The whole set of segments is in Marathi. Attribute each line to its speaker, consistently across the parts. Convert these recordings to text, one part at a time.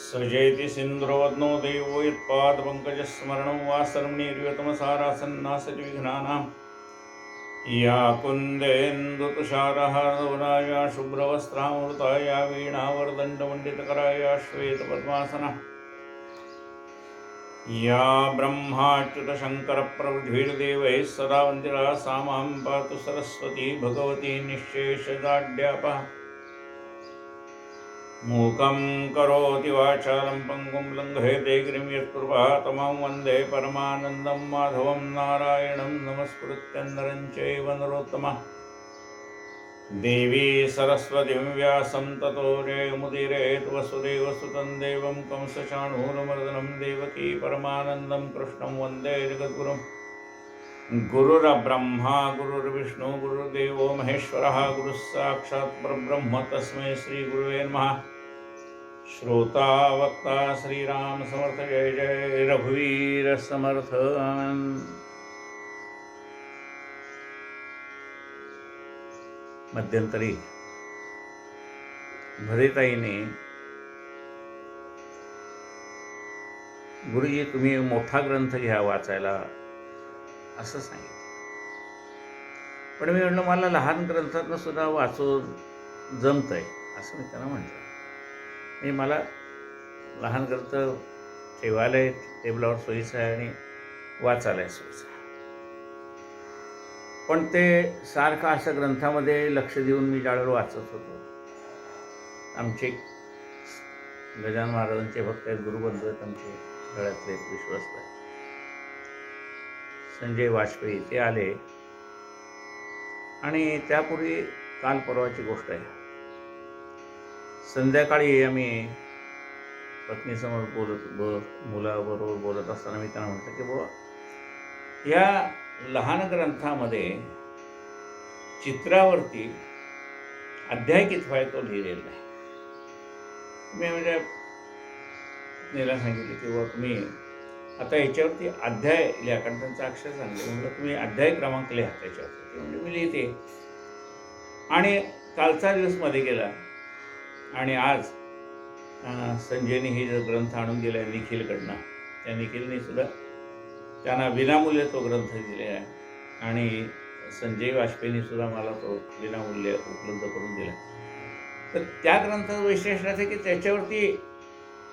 Speaker 1: सजयति सिन्धुरवदनो देवो यत्पादपङ्कजस्मरणं वा सर्वनिर्यतमसारासन्नासति विघ्नानां या कुन्देन्दुतुषारहारदौराया शुभ्रवस्त्रामृताया वीणावरदण्डमण्डितकराया श्वेतपद्मासना या ब्रह्माच्युतशङ्करप्रभृतिर्देवैः सदा वन्दिता सा मां पातु सरस्वती भगवती निःशेषदाढ्यापः मूकं करोति वाचालं पङ्गुं लङ्घयते गिरिं यत्कृपातमं वन्दे परमानन्दं माधवं नारायणं नमस्कृत्य नरं चैव नरोत्तमः देवी सरस्वतीं व्यासं ततो जयमुदीरयेत् वसुदेवसुतं देवं कंसचाणूरमर्दनं देवकी परमानन्दं कृष्णं वन्दे जगद्गुरुं गुरुर्ब्रह्मा गुरुर्विष्णु गुरुर्देवो महेश्वरः गुरुः साक्षात् परब्रह्म तस्मै श्रीगुरुवे नमः। श्रोता वक्ता श्रीराम समर्थ जय जय रघुवीर समर्थ। मध्यंतरी भदेताईने गुरुजी तुम्ही मोठा ग्रंथ घ्या वाचायला असं सांगितलं, पण मी म्हटलं मला लहान ग्रंथातनं सुद्धा वाचून जमतंय असं मी त्यांना म्हटलं. मी मला लहान ग्रंथ ठेवायला टेबलावर सोयीचं आहे आणि वाचायला सोयीचं आहे, पण ते सारखं असं ग्रंथामध्ये लक्ष देऊन मी ज्यावेळेला वाचत होतो, आमचे गजानन महाराजांचे भक्त आहेत, गुरुबंधू आहेत, आमचे गळ्यातले एक विश्वस्त आहे संजय वाजपेयी, ते आले. आणि त्यापूर्वी काल परवाची गोष्ट आहे, संध्याकाळी आम्ही पत्नीसमोर मुलाबरोबर बोलत असताना मी त्यांना म्हटलं की बाबा या लहान ग्रंथामध्ये चित्रावरती अध्याय कितवा आहे तो लिहिलेला आहे. मी म्हणजे पत्नीला सांगितलं की बाबा तुम्ही आता याच्यावरती अध्याय लिहा, कारण त्यांचा अक्षर सांगले. म्हटलं तुम्ही अध्याय क्रमांक लिहा त्याच्यावरती. म्हणजे मी लिहिते. आणि कालचा दिवस मध्ये गेला आणि आज संजयने ही जो ग्रंथ आणून दिला आहे निखिलकडनं, त्या निखिलने सुद्धा त्यांना विनामूल्य तो ग्रंथ दिलेला आहे आणि संजय वाजपेयींनी सुद्धा मला तो विनामूल्य उपलब्ध करून दिला. तर त्या ग्रंथाचं वैशिष्ट्य असं की त्याच्यावरती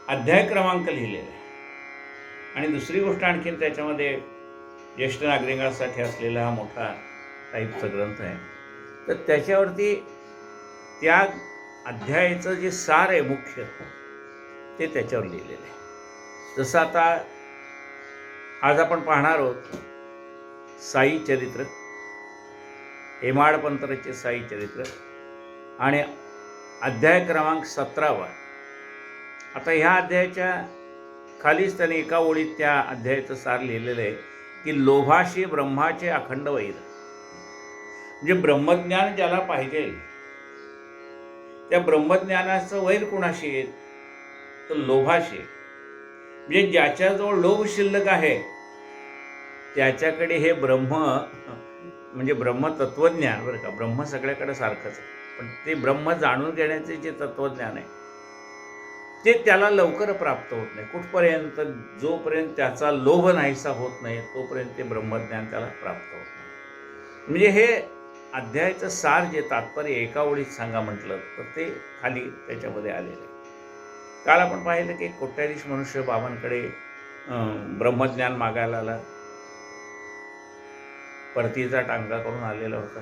Speaker 1: अध्याय क्रमांक लिहिलेला आहे. आणि दुसरी गोष्ट आणखीन त्याच्यामध्ये ज्येष्ठ नागरिकांसाठी असलेला हा मोठा टाईपचा ग्रंथ आहे, तर त्याच्यावरती त्या अध्यायाचं जे सार आहे मुख्य ते त्याच्यावर लिहिलेलं आहे. जसं आता आज आपण पाहणार आहोत साई चरित्र, हेमाडपंतराचे साई चरित्र आणि अध्याय क्रमांक 17. आता ह्या अध्यायाच्या खालीच त्याने एका ओळीत त्या अध्यायाचं सार लिहिलेलं आहे की लोभाशी ब्रह्माचे अखंड वैर. म्हणजे ब्रह्मज्ञान ज्याला पाहिजे त्या ब्रह्मज्ञानाचं वैर कुणाशी आहे तर लोभाशी. म्हणजे ज्याच्याजवळ लोभ शिल्लक आहे त्याच्याकडे हे ब्रह्म म्हणजे ब्रह्मतत्वज्ञान, बरं का, ब्रह्म सगळ्याकडे सारखंच आहे, पण ते ब्रह्म जाणून घेण्याचे जे तत्वज्ञान आहे ते त्याला लवकर प्राप्त होत नाही. कुठपर्यंत जोपर्यंत त्याचा लोभ नाहीसा होत नाही तोपर्यंत ते ब्रह्मज्ञान त्याला प्राप्त होत नाही. म्हणजे हे अध्यायाचं सार जे तात्पर्य एका ओळीत सांगा म्हटलं तर ते खाली त्याच्यामध्ये आलेलं आहे. काल आपण पाहिलं की कोट्याधीश मनुष्य बाबांकडे ब्रह्मज्ञान मागायला आला, परतीचा टांगा करून आलेला होता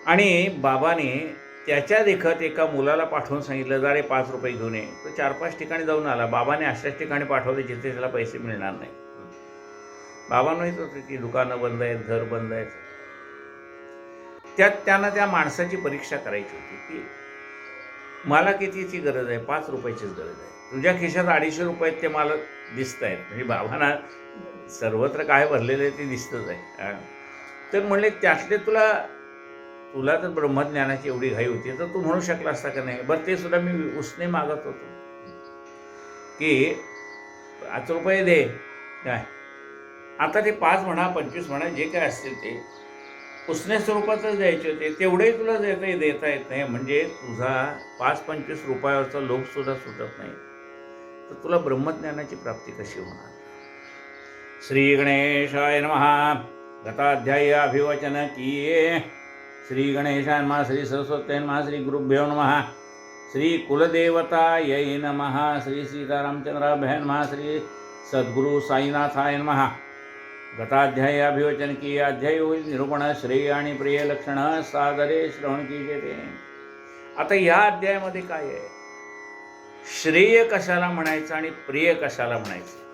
Speaker 1: आणि बाबाने त्याच्या देखत एका मुलाला पाठवून सांगितलं जा रे 5 रुपये घेऊन ये. तो 4-5 ठिकाणी जाऊन आला. बाबाने अशाच ठिकाणी पाठवले जिथे त्याला पैसे मिळणार नाही. बाबा माहीत होतं की दुकानं बंद आहेत, घर बंद आहेत. त्यात त्यांना त्या माणसाची परीक्षा करायची होती की मला कितीची गरज आहे, 5 रुपयाचीच गरज आहे, तुझ्या खिशात 250 रुपये ते मला दिसत आहेत. म्हणजे बाबांना सर्वत्र काय भरलेलं आहे ते दिसतंच आहे. तर म्हणले त्यातले तुला तर ब्रह्मज्ञानाची एवढी घाई होती तर तू म्हणू शकला असता का नाही. बरं ते सुद्धा मी उसने मागत होतो की 5 रुपये दे. काय आता ते 5 म्हणा 25 म्हणा जे काय असतील ते, पुसण्या स्वरूपातच द्यायचे होते, तेवढेही तुला देता येत नाही, म्हणजे तुझा 5-25 रुपयावरचा लोभसुद्धा सुटत नाही, तर तुला ब्रह्मज्ञानाची प्राप्ती कशी होणार? श्री गणेशाय नमः. गताध्यायी अभिवचन किए. श्री गणेशाय नमः. श्री सरस्वत्यै नमः. श्री गुरुभ्यो नमः. श्री कुलदेवतायै नमः. श्री सीतारामचंद्राभ्याय नमः. श्री सद्गुरु साईनाथाय नमः. गताध्यायी अभिवचन की अध्याय होईल निरूपण श्रेय आणि प्रिय लक्षण सादरे श्रवण कीजिए. आता या अध्यायामध्ये काय आहे? श्रेय कशाला म्हणायचं आणि प्रिय कशाला म्हणायचं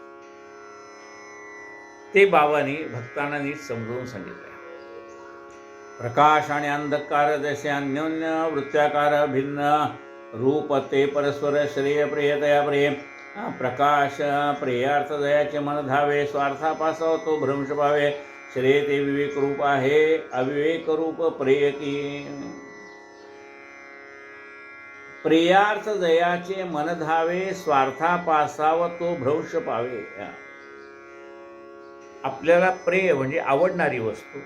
Speaker 1: ते बाबांनी भक्तांना नीट समजून सांगितलं. प्रकाश आणि अंधकार जसे अन्योन्य वृत्ताकार भिन्न रूप ते परस्पर श्रेय प्रियतया प्रेम. प्रकाश प्रियार्थ दयाचे मन धावे, स्वार्थापासव तो भ्रंश पावे. श्रेय ते विवेक रूप आहे, अविवेक रूप प्रिय की. प्रियार्थ दयाचे मन धावे, स्वार्थापासाव तो भ्रंश पावे. आपल्याला प्रिय म्हणजे आवडणारी वस्तू,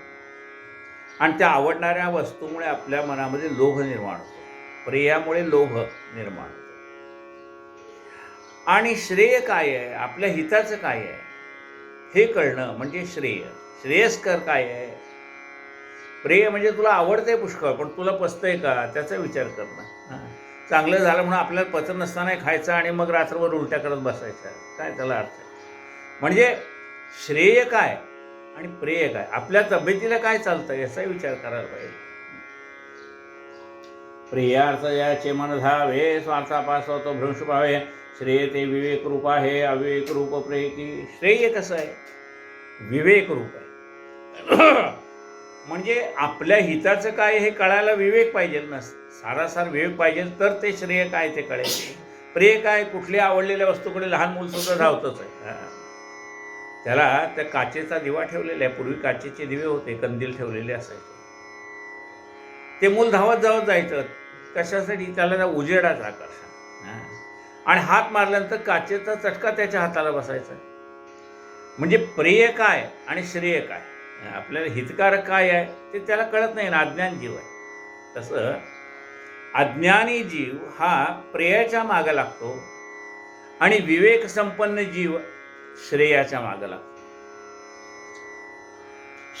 Speaker 1: आणि त्या आवडणाऱ्या वस्तूमुळे आपल्या मनामध्ये लोभ निर्माण होतो. प्रियामुळे लोभ निर्माण होतो. आणि श्रेय काय आहे, आपल्या हिताचं काय आहे हे कळणं म्हणजे श्रेय. श्रेयस्कर काय आहे? प्रिय म्हणजे तुला आवडतंय पुष्कळ, पण तुला पचतंय का त्याचा विचार करणं. चांगलं झालं म्हणून आपल्याला पचन नसताना खायचं आणि मग रात्रभर उलट्या करत बसायचं, काय त्याला अर्थ आहे? म्हणजे श्रेय काय आणि प्रिय काय, आपल्या तब्येतीला काय चालतं याचा विचार करायला पाहिजे. प्रियार्थ याचे मन धावे, स्वार्थापासव तो भ्रंश पावे. श्रेय ते विवेक रूप आहे, अविवेक रूप प्रिय की. श्रेय कसं आहे? विवेक रूप आहे. म्हणजे आपल्या हिताचं काय हे कळायला विवेक पाहिजे ना, सारासार विवेक पाहिजे, तर ते श्रेय काय ते कळेल. प्रिय काय? कुठल्या आवडलेल्या वस्तूकडे लहान मूल सुद्धा धावतच आहे. त्याला त्या काचेचा दिवा ठेवलेला आहे. पूर्वी काचेचे दिवे होते, कंदील ठेवलेले असायचे. ते मूल धावत धावत जायचं कशासाठी? त्याला त्या उजेडाचं आकर्षण. आणि हात मारल्यानंतर काचेचा चटका त्याच्या हाताला बसायचा. म्हणजे प्रिय काय आणि श्रेय काय, आपल्याला हितकारक काय आहे ते त्याला कळत नाही ना, अज्ञान जीव आहे. तसं अज्ञानी जीव हा प्रियाच्या मागे लागतो आणि विवेक संपन्न जीव श्रेयाच्या मागे लागतो.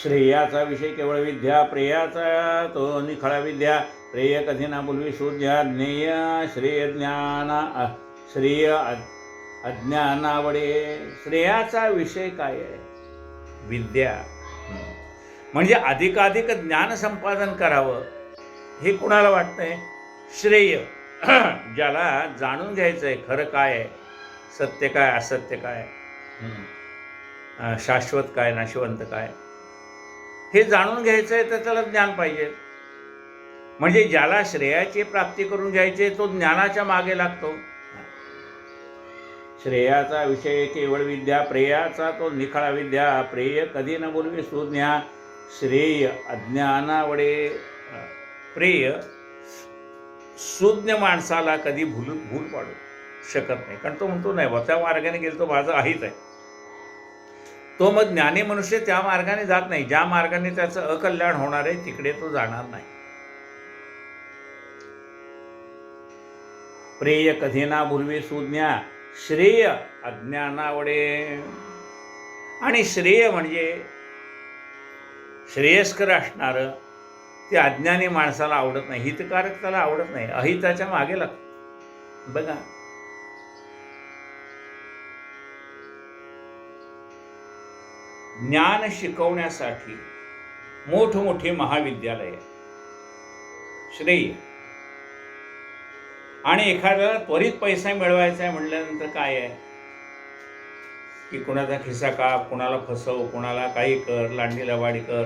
Speaker 1: श्रेयाचा विषय केवळ विद्या, प्रियाचा तो निखळा विद्या. प्रेय कधी ना बोलवी शोध्या, ज्ञेय श्रेय ज्ञाना श्रेय अज्ञानावडे. श्रेयाचा विषय काय आहे? विद्या. म्हणजे अधिकाधिक ज्ञान संपादन करावं हे कुणाला वाटतंय? श्रेय. ज्याला जाणून घ्यायचं आहे खरं काय आहे, सत्य काय, असत्य काय, शाश्वत काय, नाशवंत काय, हे जाणून घ्यायचं आहे तर त्याला ज्ञान पाहिजे. म्हणजे ज्याला श्रेयाची प्राप्ती करून घ्यायची तो ज्ञानाच्या मागे लागतो. श्रेयाचा विषय केवळ विद्या, प्रेयाचा तो निखळा विद्या. प्रेय कधी न बोलवी सुज्ञा, श्रेय अज्ञानावडे. प्रेय सुज्ञ माणसाला कधी भूल पाडू शकत नाही, कारण तो म्हणतो नाही बा त्या मार्गाने गेलो तो माझं आहेच आहे. तो मग ज्ञानी मनुष्य त्या मार्गाने जात नाही, ज्या मार्गाने त्याचं अकल्याण होणार आहे तिकडे तो जाणार नाही. प्रेय कधी ना भूलवी सुज्ञा, श्रेय अज्ञानावडे. आणि श्रेय म्हणजे श्रेयस्कर असणारं ते अज्ञानी माणसाला आवडत नाही, हितकारक त्याला आवडत नाही, अहिताच्या मागे लागतं. बघा ज्ञान शिकवण्यासाठी मोठमोठी महाविद्यालय, श्रेय. आणि एखाद्याला त्वरित पैसा मिळवायचा आहे म्हटल्यानंतर काय आहे की कुणाचा खिसा काप, कुणाला फसव, कुणाला काही कर, लांडी लवाडी कर.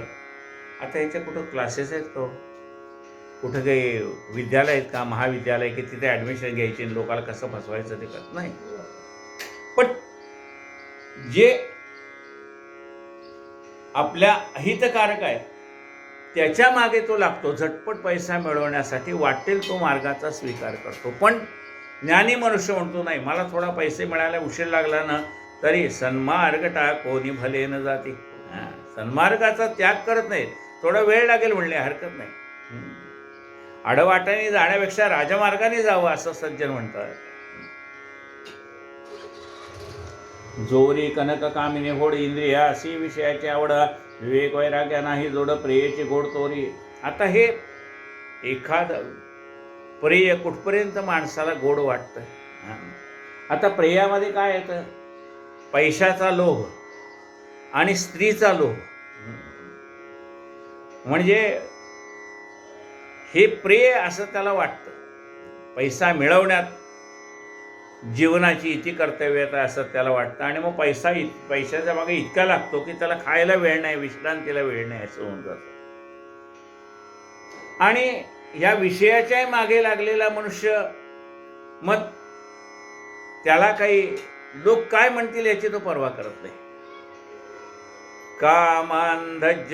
Speaker 1: आता ह्याच्या कुठं क्लासेस आहेत का? कुठं काही विद्यालय आहेत का, महाविद्यालय की तिथे ॲडमिशन घ्यायची, लोकांना कसं फसवायचं ते करत नाही. पण जे आपल्या हितकारक आहे त्याच्या मागे तो लागतो, झटपट पैसा मिळवण्यासाठी वाटेल तो मार्गाचा स्वीकार करतो. पण ज्ञानी मनुष्य म्हणतो नाही, मला थोडा पैसे मिळायला उशीर लागला ना तरी सन्मार्ग कोणी भले न जाते. सन्मार्गाचा त्याग करत नाही, थोडा वेळ लागेल म्हणले, हरकत नाही. आडवाटाने जाण्यापेक्षा राजमार्गाने जावं असं सज्जन म्हणतात. जोरी कनक कामिनी होड इंद्रिया अशी विषयाची आवड, विवेक वैराग्य नाही जोड प्रियेची गोड तोरी. आता हे एखाद प्रिय कुठपर्यंत माणसाला गोड वाटतं. आता प्रियामध्ये काय येतं? पैशाचा लोभ आणि स्त्रीचा लोभ. म्हणजे हे प्रिय असं त्याला वाटतं. पैसा मिळवण्यात जीवनाची इति कर्तव्यता असं त्याला वाटतं. आणि मग पैशाच्या मागे इतका लागतो की त्याला खायला वेळ नाही, विश्रांतीला वेळ नाही असं होऊन जातं. आणि या विषयाच्याही मागे लागलेला मनुष्य मग त्याला काही लोक काय म्हणतील याची तो पर्वा करत नाही. कामांधजनाची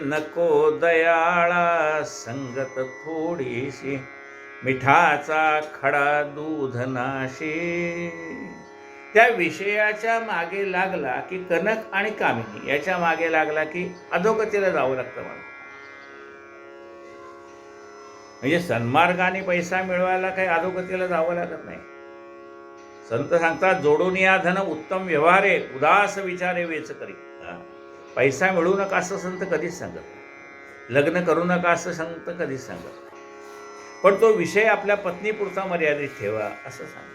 Speaker 1: नको दयाळा, संगत थोडीशी मिठाचा खडा दूध नाशी. त्या विषयाच्या मागे लागला की कनक आणि कामिनी याच्या मागे लागला की अधोगतीला जावं लागतं मला. म्हणजे सन्मार्गाने पैसा मिळवायला काही अधोगतीला जावं लागत नाही. संत सांगतात, जोडून या धन उत्तम व्यवहारे, उदास विचारे वेच करी. पैसा मिळू नका असं संत कधीच सांगत नाही. लग्न करू नका असं संत कधीच सांगत नाही. पण तो विषय आपल्या पत्नीपुरता मर्यादित ठेवा असं सांगतात.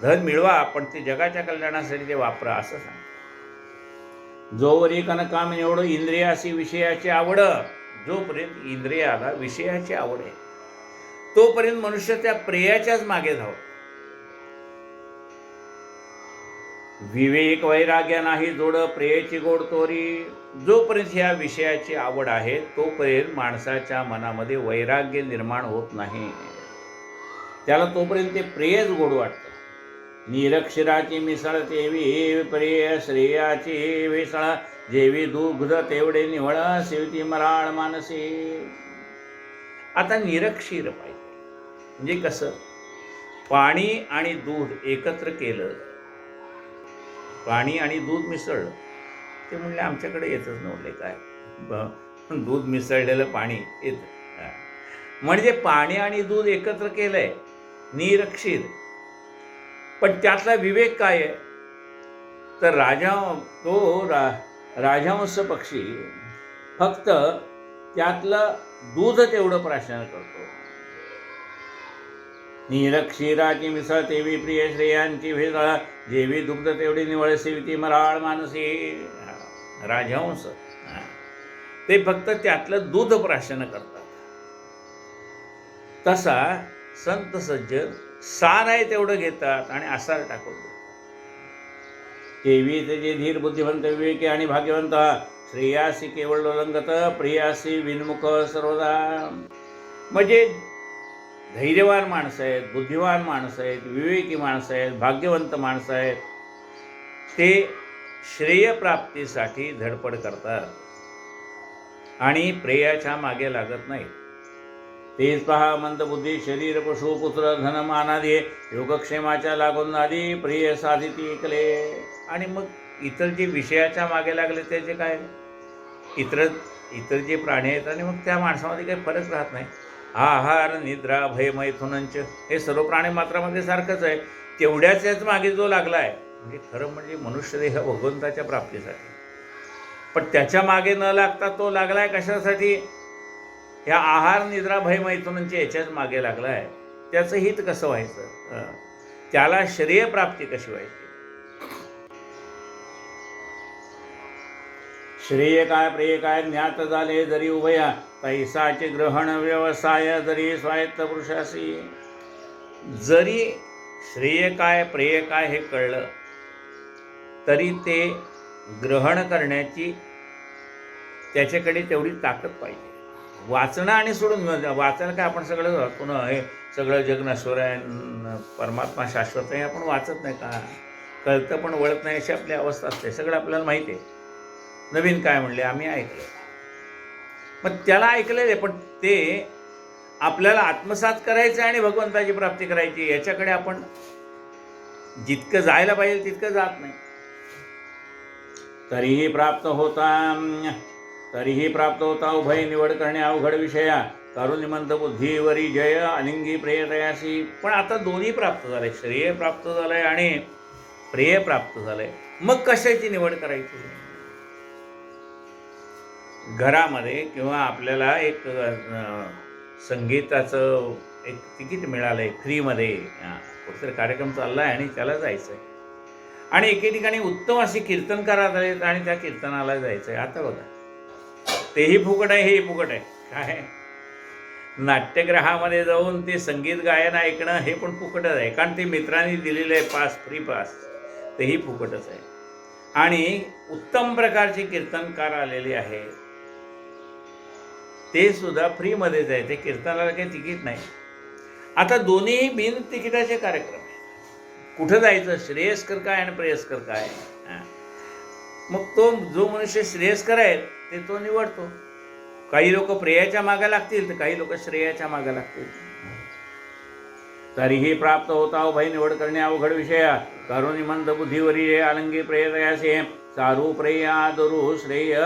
Speaker 1: धन मिळवा पण ते जगाच्या कल्याणासाठी ते वापरा असं सांगतात. जोवरी कनकाम निवड इंद्रियासी विषयाची आवड. जोपर्यंत इंद्रियाला विषयाची आवड आहे तोपर्यंत मनुष्य त्या प्रियाच्याच मागे धावतो. विवेक वैराग्य नाही जोड प्रियेची गोड तोरी. जोपर्यंत ह्या विषयाची आवड आहे तोपर्यंत माणसाच्या मनामध्ये वैराग्य निर्माण होत नाही. त्याला तोपर्यंत ते प्रियच गोड वाटतं. निरक्षराची मिसळ तेवी प्रिय, श्रेयाची मिसळ जेवी दुग्ध तेवढे निवळ, सेवती मराळ मानसी. आता निरक्षीर पाहिजे म्हणजे कसं? पाणी आणि दूध एकत्र केलं, पाणी आणि दूध मिसळलं, ते म्हणले आमच्याकडे येतच नव्हते काय, दूध मिसळलेलं पाणी येतं. म्हणजे पाणी आणि दूध एकत्र केलंय, निरक्षीर. पण त्यातला विवेक काय आहे? तर राजहंस पक्षी फक्त त्यातलं दूध तेवढं प्राशन करतो. निरक्षीराची मिसळ तेवी प्रिय, श्रेयांची भेसळ जेवी दुग्ध तेवढी निवळ, सेविती मराळ मानसी. राजहंस ते फक्त त्यातलं दूध प्राशन करतात. तसा संत सज्जन सार आहे तेवढं घेतात आणि आसार टाकून देतात. तेवी ते धीर बुद्धिवंत विवेकी आणि भाग्यवंत, श्रेयासी केवळ लोलंगत, प्रियासी विनमुख सर्वदा. म्हणजे धैर्यवान माणसं आहेत, बुद्धिवान माणसं आहेत, विवेकी माणसं आहेत, भाग्यवंत माणसं आहेत. ते श्रेयप्राप्तीसाठी धडपड करतात आणि प्रेयाच्या मागे लागत नाहीत. तेच पहा मंदबुद्धी शरीर पशु पुत्र धन मानादी, योगक्षेमाच्या लागून नादी, प्रिय साधिती ऐकले. आणि मग इतर जे विषयाच्या मागे लागले त्याचे काय? इतर जे प्राणी आहेत आणि मग त्या माणसामध्ये काही फरक राहत नाही. आहार निद्रा भय मैथुनंच हे सर्व प्राणी मात्रामध्ये सारखंच आहे. तेवढ्याच मागे जो लागला आहे म्हणजे खरं म्हणजे मनुष्यदेह भगवंताच्या प्राप्तीसाठी. पण त्याच्या मागे न लागता तो लागलाय कशासाठी? ह्या आहार निद्रा भय मैथुनंच्या याच्याच मागे लागलाय. त्याचं हित कसं व्हायचं? त्याला श्रेय प्राप्ती कशी व्हायची? श्रेय काय प्रिय काय ज्ञात झाले जरी उभया, तैसाचे ग्रहण व्यवसाय जरी स्वायत्त पुरुषासी. जरी श्रेय काय प्रिय काय हे कळलं तरी ते ग्रहण करण्याची त्याच्याकडे तेवढी ताकद पाहिजे. वाचणं आणि सोडून वाचायला काय आपण सगळं पुन्हा हे सगळं जग नश्वर आहे, परमात्मा शाश्वत आहे आपण वाचत नाही का? कळतं पण वळत नाही अशी आपली अवस्था असते. सगळं आपल्याला माहिती आहे. नवीन काय म्हणले आम्ही ऐकलं. मग त्याला ऐकलेले पण ते आपल्याला आत्मसात करायचं आणि भगवंताची प्राप्ती करायची याच्याकडे आपण जितकं जायला पाहिजे तितकं जात नाही. तरीही प्राप्त होता उभय निवड करणे अवघड विषया, कारुण्यमंत बुद्धीवरी जय अलिंगी प्रेयतयासी. पण आता दोन्ही प्राप्त झाले, श्रेय प्राप्त झालंय आणि प्रेय प्राप्त झालंय. मग कशाची निवड करायची? घरामध्ये किंवा आपल्याला एक संगीताचं एक तिकीट मिळालंय फ्रीमध्ये, कुठेतरी कार्यक्रम चाललाय आणि त्याला जायचंय, आणि एके ठिकाणी उत्तम असे कीर्तनकार आलेत आणि त्या कीर्तनाला जायचंय. आता बघा, तेही फुकट आहे, हेही फुकट आहे. काय नाट्यगृहामध्ये जाऊन ते संगीत गायन ऐकणं हे पण फुकटच आहे, कारण ते मित्रांनी दिलेलं आहे पास, फ्री पास, तेही फुकटच आहे. आणि उत्तम प्रकारचे कीर्तनकार आलेले आहे ते सुद्धा फ्रीमध्येच आहे, ते कीर्तनाला काही तिकीट नाही. आता दोन्ही बिन तिकिटाचे कार्यक्रम आहेत. कुठं जायचं? श्रेयस्कर काय आणि प्रेयस्कर काय? मग तो जो मनुष्य श्रेयस्कर आहे ते तो निवडतो. काही लोक प्रेयाच्या मागे लागतील तर काही लोक श्रेयाच्या मागे लागतील. तरीही प्राप्त होता उभय निवड करणे अवघड विषया, कारुणी मंद बुद्धीवरी आलंगी प्रेयतयासे. चारू प्रेयादरु श्रेय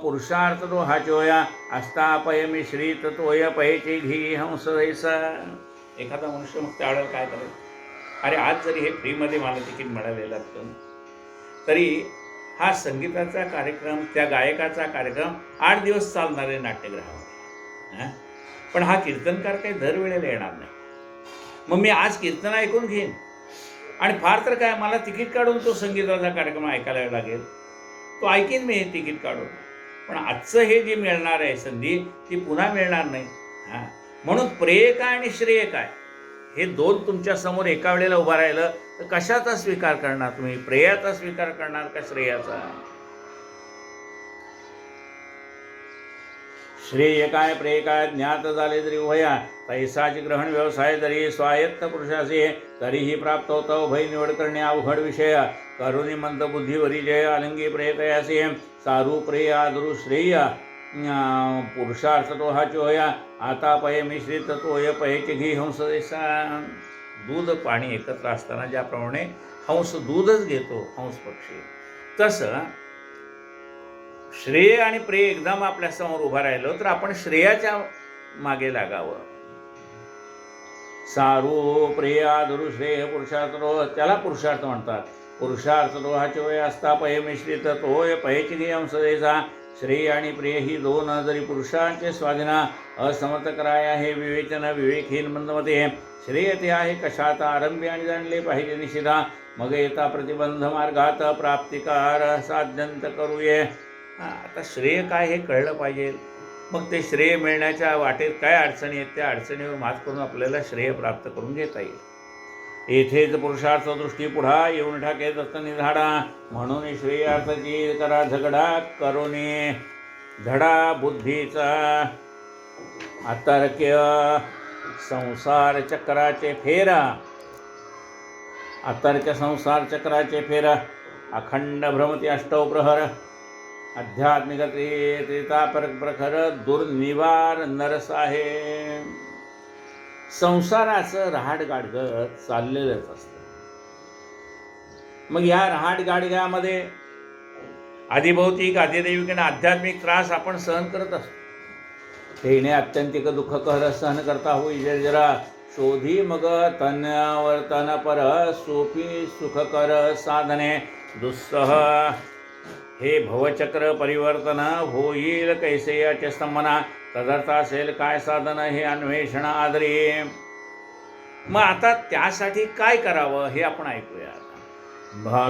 Speaker 1: पुरुषार्थ तो हाचोया, अस्तापय मिश्रित तोय पयचे घी हंस जैसा. एखादा मनुष्य मग त्यावेळेला काय करेल? अरे आज जरी हे फ्रीमध्ये मला तिकीट मिळालेलं असतं तरी हा संगीताचा कार्यक्रम, त्या गायकाचा कार्यक्रम 8 दिवस चालणार आहे नाट्यगृहामध्ये. पण हा कीर्तनकार काही दरवेळेला येणार नाही. मग मी आज कीर्तन ऐकून घेईन आणि फार तर काय मला तिकीट काढून तो संगीताचा कार्यक्रम ऐकायला लागेल, तो ऐकीन मी हे तिकीट काढून. पण आजचं हे जे मिळणार आहे संधी ती पुन्हा मिळणार नाही. म्हणून प्रेय काय आणि श्रेय काय हे दोन तुमच्या समोर एका वेळेला उभा राहिलं तर कशाचा स्वीकार करणार तुम्ही? प्रेयाचा स्वीकार करणार का श्रेयाचा? श्रेय काय प्रेय काय ज्ञात झाले जरी उभया, तैसाची ग्रहण व्यवसाय जरी स्वायत्त पुरुषाचे, तरीही प्राप्त होता उभय निवड करणे अवघड विषय. करुणी मंद बुद्धीवरी जय अलिंगी प्रेयतयासे. सारू प्रेय आदरू श्रेय पुरुषार्थ तो हा चोया, आता पय मिश्रित तोय पयचे घी हंस जैसा. दूध पाणी एकत्र असताना ज्याप्रमाणे हंस दूधच घेतो, हंस पक्षी, तसं श्रेय आणि प्रेय एकदम आपल्या समोर उभा राहिलो तर आपण श्रेयाच्या मागे लागावं. सारू प्रेय आदरू श्रेय पुरुषार्थ, त्याला पुरुषार्थ म्हणतात. पुरुषार्थ तो हा चोय असता पय मिश्रित तोय पयचे घी हंस जैसा. श्रेय आणि प्रेय ही दोन जरी पुरुषांचे स्वाधीना, असमर्थ कराय हे विवेचन विवेकहीन मंदमते. श्रेय ते आहे कशात आरंभी आणि जाणले पाहिजे निषेधा, मग येता प्रतिबंध मार्गात प्राप्तिकार साध्यंत करूये. आता श्रेय काय हे कळलं पाहिजे. मग ते श्रेय मिळण्याच्या वाटेत काय अडचणी आहेत त्या अडचणीवर मात करून आपल्याला श्रेय प्राप्त करून घेता येईल. येथेच पुरुषार्थ दृष्टी पुढा येऊन ठाके दत्त निधाडा, म्हणून श्रेयार्थची करा झगडा करोने धडा बुद्धीचा. अतर्क्य संसार चक्राचे फेरा, अतर्क्य संसार चक्राचे फेरा, अखंड भ्रमती अष्टौ प्रहर. आध्यात्मिक त्रिता प्रखर दुर्निवार नरस आहे. संसाराचं रहाट गाडगत चाललेलंच असतं. मग या रहाट गाडग्यामध्ये आधिभौतिक आधिदैविक आणि आध्यात्मिक त्रास आपण सहन करत असतो. तेने अत्यंतिक दुःख कहर सहन करता होई जरा, शोधी मग तनवर्तन पर सोपी सुखकर साधने दुस्सह. हे भवचक्र परिवर्तन होईल कैसे याचे स्तंभना, तदर्थ असेल काय साधन हे अन्वेषण आदरे. मग आता त्यासाठी काय करावं हे आपण ऐकूया.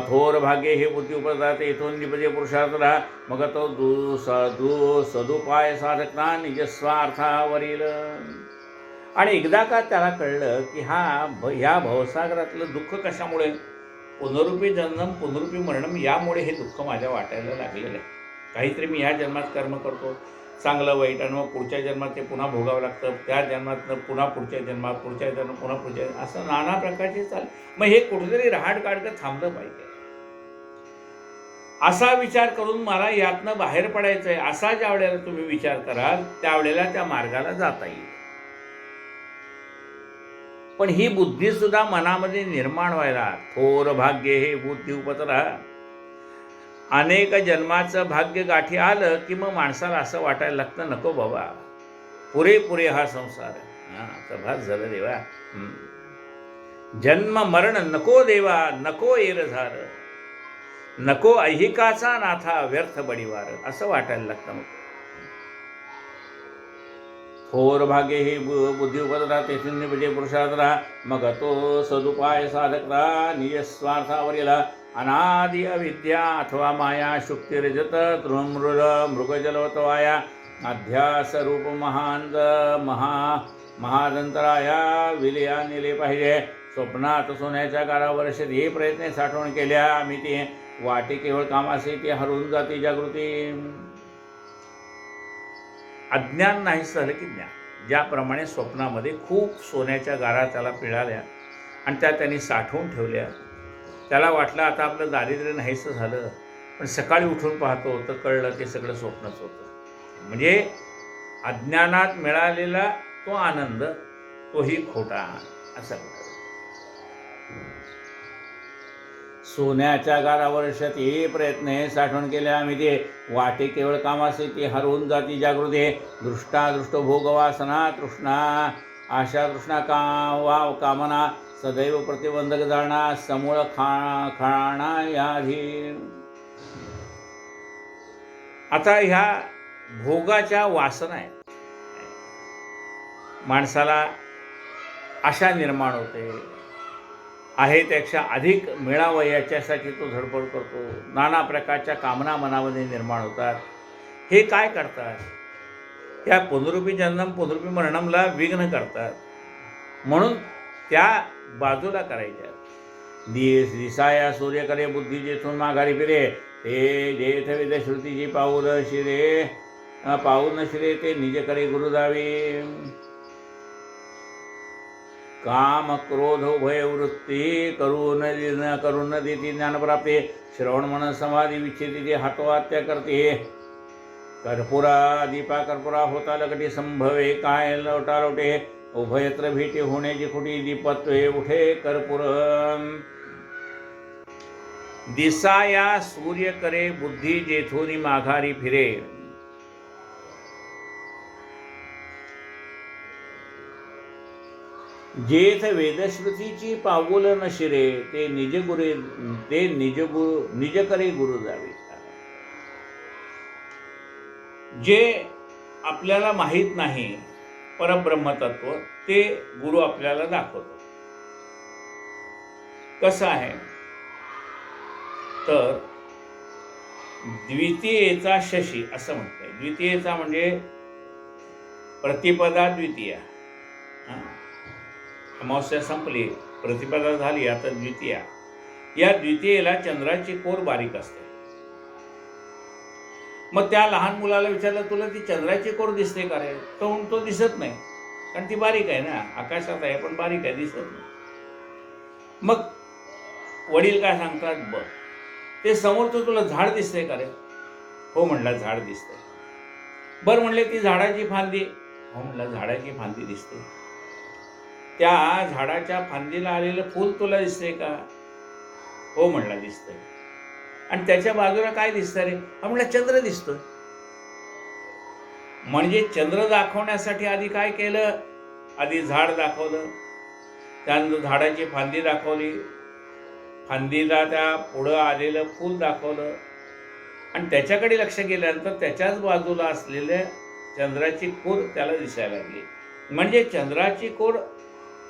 Speaker 1: थोर भाग्य हे बुद्धी उपदाते इथून निपजे पुरुषार्थला, मग तो सदुपाय साधकता निज स्वार्थावरील. आणि एकदा का त्याला कळलं की ह्या भवसागरातलं दुःख कशामुळे, पुनरुपी जन्म पुनरुपी मरणम, यामुळे हे दुःख माझ्या वाटायला लागलेलं आहे. काहीतरी मी ह्या जन्मात कर्म करतो चांगलं वाईट, आणि मग पुढच्या जन्मात ते पुन्हा भोगावं लागतं, त्या जन्मात पुन्हा पुढच्या जन्मात, पुढच्या जन्मात पुन्हा पुढच्या, असं नाना प्रकारचे चाल. मग हे कुठेतरी रहाट काढतं थांबलं पाहिजे. असा विचार करून मला यातनं बाहेर पडायचं आहे असा ज्या वेळेला तुम्ही विचार कराल त्यावेळेला त्या मार्गाला जाता येईल. पण ही बुद्धी सुद्धा मनामध्ये निर्माण व्हायला, थोर भाग्य हे बुद्धी उपतरा. अनेक जन्माचं भाग्य गाठी आलं की मग माणसाला असं वाटायला लागतं, नको बाबा, पुरे हा संसार. तर भास झालं देवा. जन्म मरण नको देवा, नको एरझार, नको ऐहिकाचा नाथा व्यर्थ बडीवार, असं वाटायला लागतं. मग थोर भाग्य हे बुद्धी उपदरा तेथून निपजे पुरुषार्थ राहा, मग तो सदुपाय साधकता नियस्वार्थावरील अनादि अविद्या अथवा माया शुक्तिरजत तृमृग मृगजलवतवाया अध्यास रूप महांत महादंतराया विलया नेले पाहिजे. स्वप्नात सोन्याच्या गारावर हे प्रयत्न साठवण केल्या आम्ही ते वाटे केवळ कामासे ते हरून जाते जागृती. अज्ञान नाही झालं की ज्ञान. ज्याप्रमाणे स्वप्नामध्ये खूप सोन्याच्या गारा त्याला पिळाल्या आणि त्या त्यांनी साठवून ठेवल्या. त्याला वाटलं आता आपलं दारिद्र्य नाहीसं झालं, पण सकाळी उठून पाहतो तर कळलं ते सगळं स्वप्नच होतं. म्हणजे अज्ञानात मिळालेला तो आनंद तोही खोटा असा. सोन्याच्या गारावर हे प्रयत्न साठवण केले आम्ही ते वाटे केवळ कामासे ते हरवून जाती जागृती. दृष्टादृष्ट भोग वासना तृष्णा आशा तृष्णा कामना सदैव प्रतिबंधक जाणा समूळ खाणा याधी. आता ह्या भोगाच्या वासना आहेत. माणसाला आशा निर्माण होते, आहे त्यापेक्षा अधिक मिळावं याच्यासाठी तो धडपड करतो. नाना प्रकारच्या कामना मनामध्ये निर्माण होतात. हे काय करतात? त्या पुनरुपी जन्म पुनरुपी मरणमला विघ्न करतात. म्हणून त्या बाजूला करायच्या. दिसाया सूर्य करे बुद्धी जेथून माघारी फिरे, ते जेथ वेद श्रुतीची पाऊल शिरे पाऊल न शिरे ते निज करे गुरु जावे. काम क्रोध उभय वृत्ती करून देती ज्ञानप्राप्ते. श्रवण मन समाधी विच्छेदी ते हातोहात्या करते. कर्पुरा दीपा कर्पुरा होता लगटे संभवे काय लोटा लोटे. उभयत्र भेटी होण्याची खुटी दीपत्वे उठे कर्पूर. दिसाया सूर्य करे बुद्धी जेथून माघारी फिरे. जेथ वेदश्रुतीची पाऊल न शिरे, ते निज करे गुरु जावे. जे आपल्याला माहीत नाही परब्रह्मतत्व, ते गुरु आपल्याला दाखवतो. कसं आहे तर द्वितीयेचा शशी असं म्हणतंय. द्वितीयेचा म्हणजे प्रतिपदा द्वितीया. अमावस्या संपली, प्रतिपदा झाली, आता द्वितीया. या द्वितीयेला चंद्राची कोर बारीक असते. मग त्या लहान मुलाला विचारलं, तुला ती चंद्राची कोर दिसते का रे? तो दिसत नाही, कारण ती बारीक आहे ना, आकाशात आहे पण बारीक आहे, दिसत नाही. मग वडील काय सांगतात, बघ ते समोरचं तुला झाड दिसते का रे? हो म्हणला, झाड दिसते. बरं म्हणले, ती झाडाची फांदी? हो म्हणला, झाडाची फांदी दिसते. त्या झाडाच्या फांदीला आलेलं फूल तुला दिसते का? हो म्हणला, दिसतंय. आणि त्याच्या बाजूला काय दिसतं रे? हा म्हणला, चंद्र दिसतोय. म्हणजे चंद्र दाखवण्यासाठी आधी काय केलं? आधी झाड दाखवलं, त्यानंतर झाडाची फांदी दाखवली, फांदीला त्या पुढं आलेलं फूल दाखवलं, आणि त्याच्याकडे लक्ष गेल्यानंतर त्याच्याच बाजूला असलेल्या चंद्राची कोर त्याला दिसायला लागली. म्हणजे चंद्राची कोर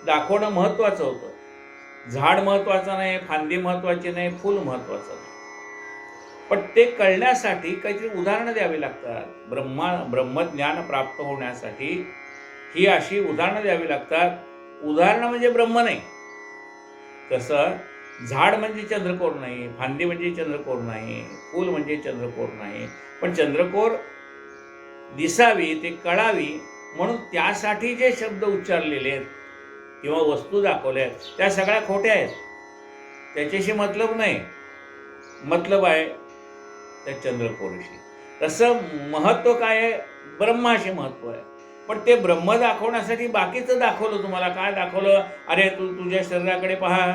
Speaker 1: दाखवणं महत्त्वाचं होतं. झाड महत्त्वाचं नाही, फांदी महत्त्वाची नाही, फूल महत्त्वाचं नाही. पण ते कळण्यासाठी काहीतरी उदाहरणं द्यावी लागतात. ब्रह्मज्ञान प्राप्त होण्यासाठी ही अशी उदाहरणं द्यावी लागतात. उदाहरणं म्हणजे ब्रह्म नाही. कसं, झाड म्हणजे चंद्रकोर नाही, फांदी म्हणजे चंद्रकोर नाही, फूल म्हणजे चंद्रकोर नाही. पण चंद्रकोर दिसावी, ते कळावी म्हणून त्यासाठी जे शब्द उच्चारलेले आहेत किंवा वस्तू दाखवल्या आहेत त्या सगळ्या खोट्या आहेत. त्याच्याशी मतलब नाही. मतलब आहे त्या चंद्रकोरीशी. तसं महत्त्व काय आहे? ब्रह्माशी महत्त्व आहे. पण ते ब्रह्म दाखवण्यासाठी बाकीचं दाखवलं. तुम्हाला काय दाखवलं? अरे तू तुझ्या शरीराकडे पहा,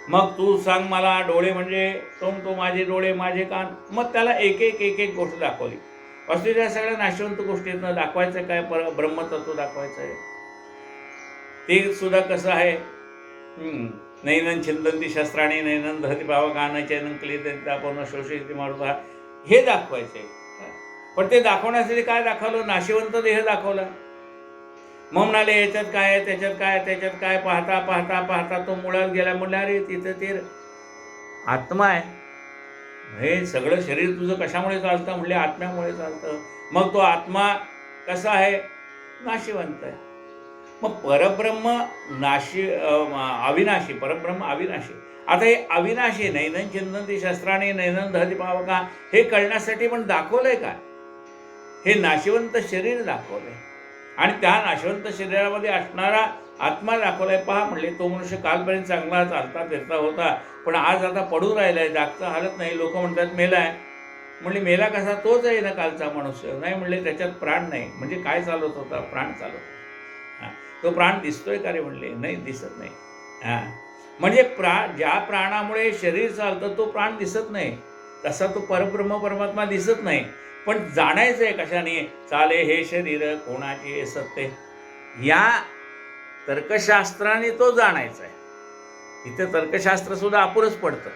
Speaker 1: मग तू सांग मला, डोळे म्हणजे तो माझे डोळे माझे कान. मग त्याला एक एक एक एक गोष्ट दाखवली. असलेल्या सगळ्या नाशवंत गोष्टीतनं दाखवायचं काय, ब्रह्मतत्व दाखवायचं आहे. ते सुद्धा कसं आहे, नैनन छिंदंती शस्त्राने नैनन धरती पावकान चैनन क्लियपूर्ण शोषित मारुता, हे दाखवायचे. पण ते दाखवण्यासाठी काय दाखवलं, नाशिवंत देह दाखवला. मग म्हणाले याच्यात काय आहे, त्याच्यात काय, त्याच्यात काय, पाहता पाहता पाहता तो मुळात गेला. म्हणलं अरे तिथं ते आत्मा आहे. हे सगळं शरीर तुझं कशामुळे चालतं, म्हणले आत्म्यामुळे चालतं. मग तो आत्मा कसा आहे, नाशिवंत आहे. मग परब्रह्म अविनाशी, परब्रह्म अविनाशी. आता हे अविनाशी नैनन चिंतनती शस्त्राने नैनन धरती पावका, हे कळण्यासाठी पण दाखवलंय का, हे नाशिवंत शरीर दाखवलंय. आणि त्या नाशवंत शरीरामध्ये असणारा आत्मा दाखवलाय. पहा म्हणले, तो मनुष्य कालपर्यंत चांगला चालता फिरता होता, पण आज आता पडून राहिलाय, जागता हालत नाही. लोक म्हणतात मेलाय. म्हणले मेला कसा, तोच आहे ना कालचा मनुष्य. नाही म्हणले, त्याच्यात प्राण नाही. म्हणजे काय चालत होता, प्राण चालत. तो प्राण दिसतोय का रे, म्हणले नाही, दिसत नाही. म्हणजे ज्या प्राणामुळे शरीर चालतं तो प्राण दिसत नाही, तसा तो परब्रह्म परमात्मा दिसत नाही. पण जाणायचंय कशाने, चाले हे शरीर कोणाचे सत्य, या तर्कशास्त्राने तो जाणायचा आहे. इथे तर्कशास्त्र सुद्धा अपुरच पडतं,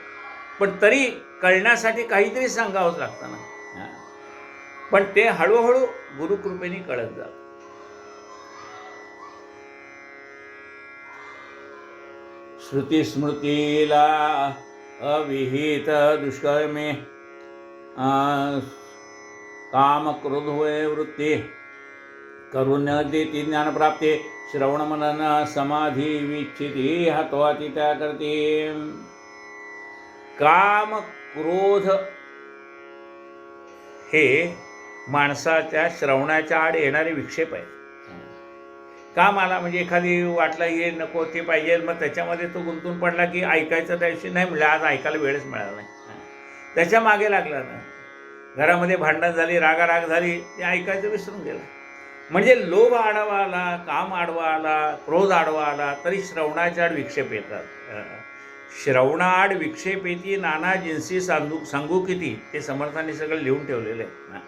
Speaker 1: पण तरी कळण्यासाठी काहीतरी सांगावंच लागतं ना. पण ते हळूहळू गुरुकृपेने कळत जात. श्रुती स्मृतीला अविहित दुष्कर्मे काम क्रोध वृत्ती करून देती ज्ञानप्राप्ती श्रवण मनन समाधी विच्छिती हतवाती त्या करते. काम क्रोध हे माणसाच्या श्रवणाच्या आड येणारे विक्षेप आहेत. काम आला म्हणजे एखादी वाटला हे नको ते पाहिजे, मग त्याच्यामध्ये तो गुंतून पडला की ऐकायचं त्या दिवशी नाही, म्हणलं आज ऐकायला वेळच मिळाला नाही, त्याच्या मागे लागला ना. घरामध्ये भांडण झाली, रागाराग झाली, ते ऐकायचं विसरून गेला. म्हणजे लोभ आडवा आला, काम आडवा आला, क्रोध आडवा आला, तरी श्रवणाच्या आड विक्षेप येतात. श्रवणाआड विक्षेप येती नाना जिन्सी सांगू किती, ते समर्थांनी सगळं लिहून ठेवलेलं आहे.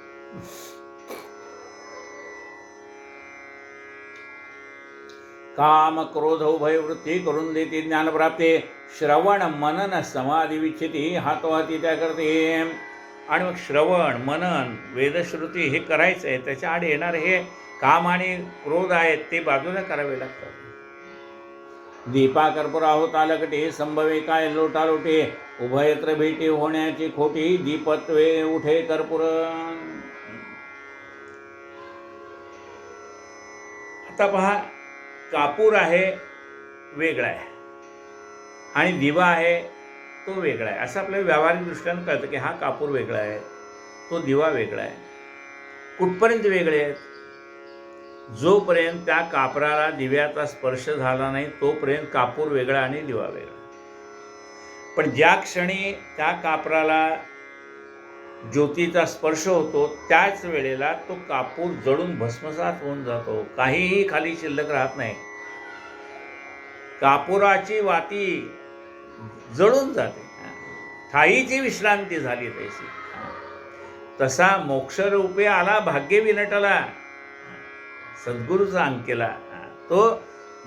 Speaker 1: काम क्रोध उभय वृत्ती करून देते ज्ञानप्राप्ती श्रवण मनन समाधी विच्छिती हातोहाती त्या करते. आणि मग श्रवण मनन वेदश्रुती हे करायचं आहे, त्याच्या आड येणार हे काम आणि क्रोध आहेत ते बाजूला करावे लागतात. दीपा कर्पूर आहोत आलकटे संभवे काय लोटालोटे उभयत्र भेटी होण्याची खोटी दीपत्वे उठे कर्पूर. आता पहा, कापूर आहे वेगळा आहे आणि दिवा आहे तो वेगळा आहे, असं आपल्याला व्यावहारिक दृष्टीने कळतं की हा कापूर वेगळा आहे, तो दिवा वेगळा आहे. कुठपर्यंत वेगळे आहेत, जोपर्यंत त्या कापराला दिव्याचा स्पर्श झाला नाही तोपर्यंत कापूर वेगळा आणि दिवा वेगळा. पण ज्या क्षणी त्या कापराला ज्योतीचा स्पर्श होतो त्याच वेळेला तो कापूर जळून भस्मसात होऊन जातो, काहीही खाली शिल्लक राहत नाही. कापुराची वाती जळून जाते, ठाईची विश्रांती झाली तैसी. तसा मोक्षरूपे आला भाग्य विनटला, सद्गुरूचा अंकेला. तो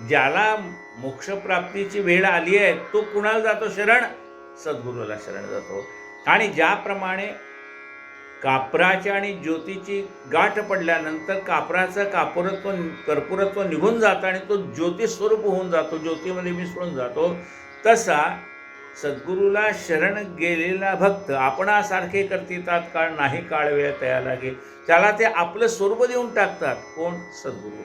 Speaker 1: ज्याला मोक्षप्राप्तीची वेळ आली आहे तो कुणाला जातो शरण, सद्गुरूला शरण जातो. आणि ज्याप्रमाणे कापराची आणि ज्योतीची गाठ पडल्यानंतर कापराचं कर्पूरत्व निघून जातं आणि तो ज्योती स्वरूप होऊन जातो, ज्योतीमध्ये मिसळून जातो, तसा सद्गुरूला शरण गेलेला भक्त आपणासारखे करती तात्काळ नाही काळ वेळ तया लागे, त्याला ते आपलं स्वरूप देऊन टाकतात. कोण, सद्गुरू.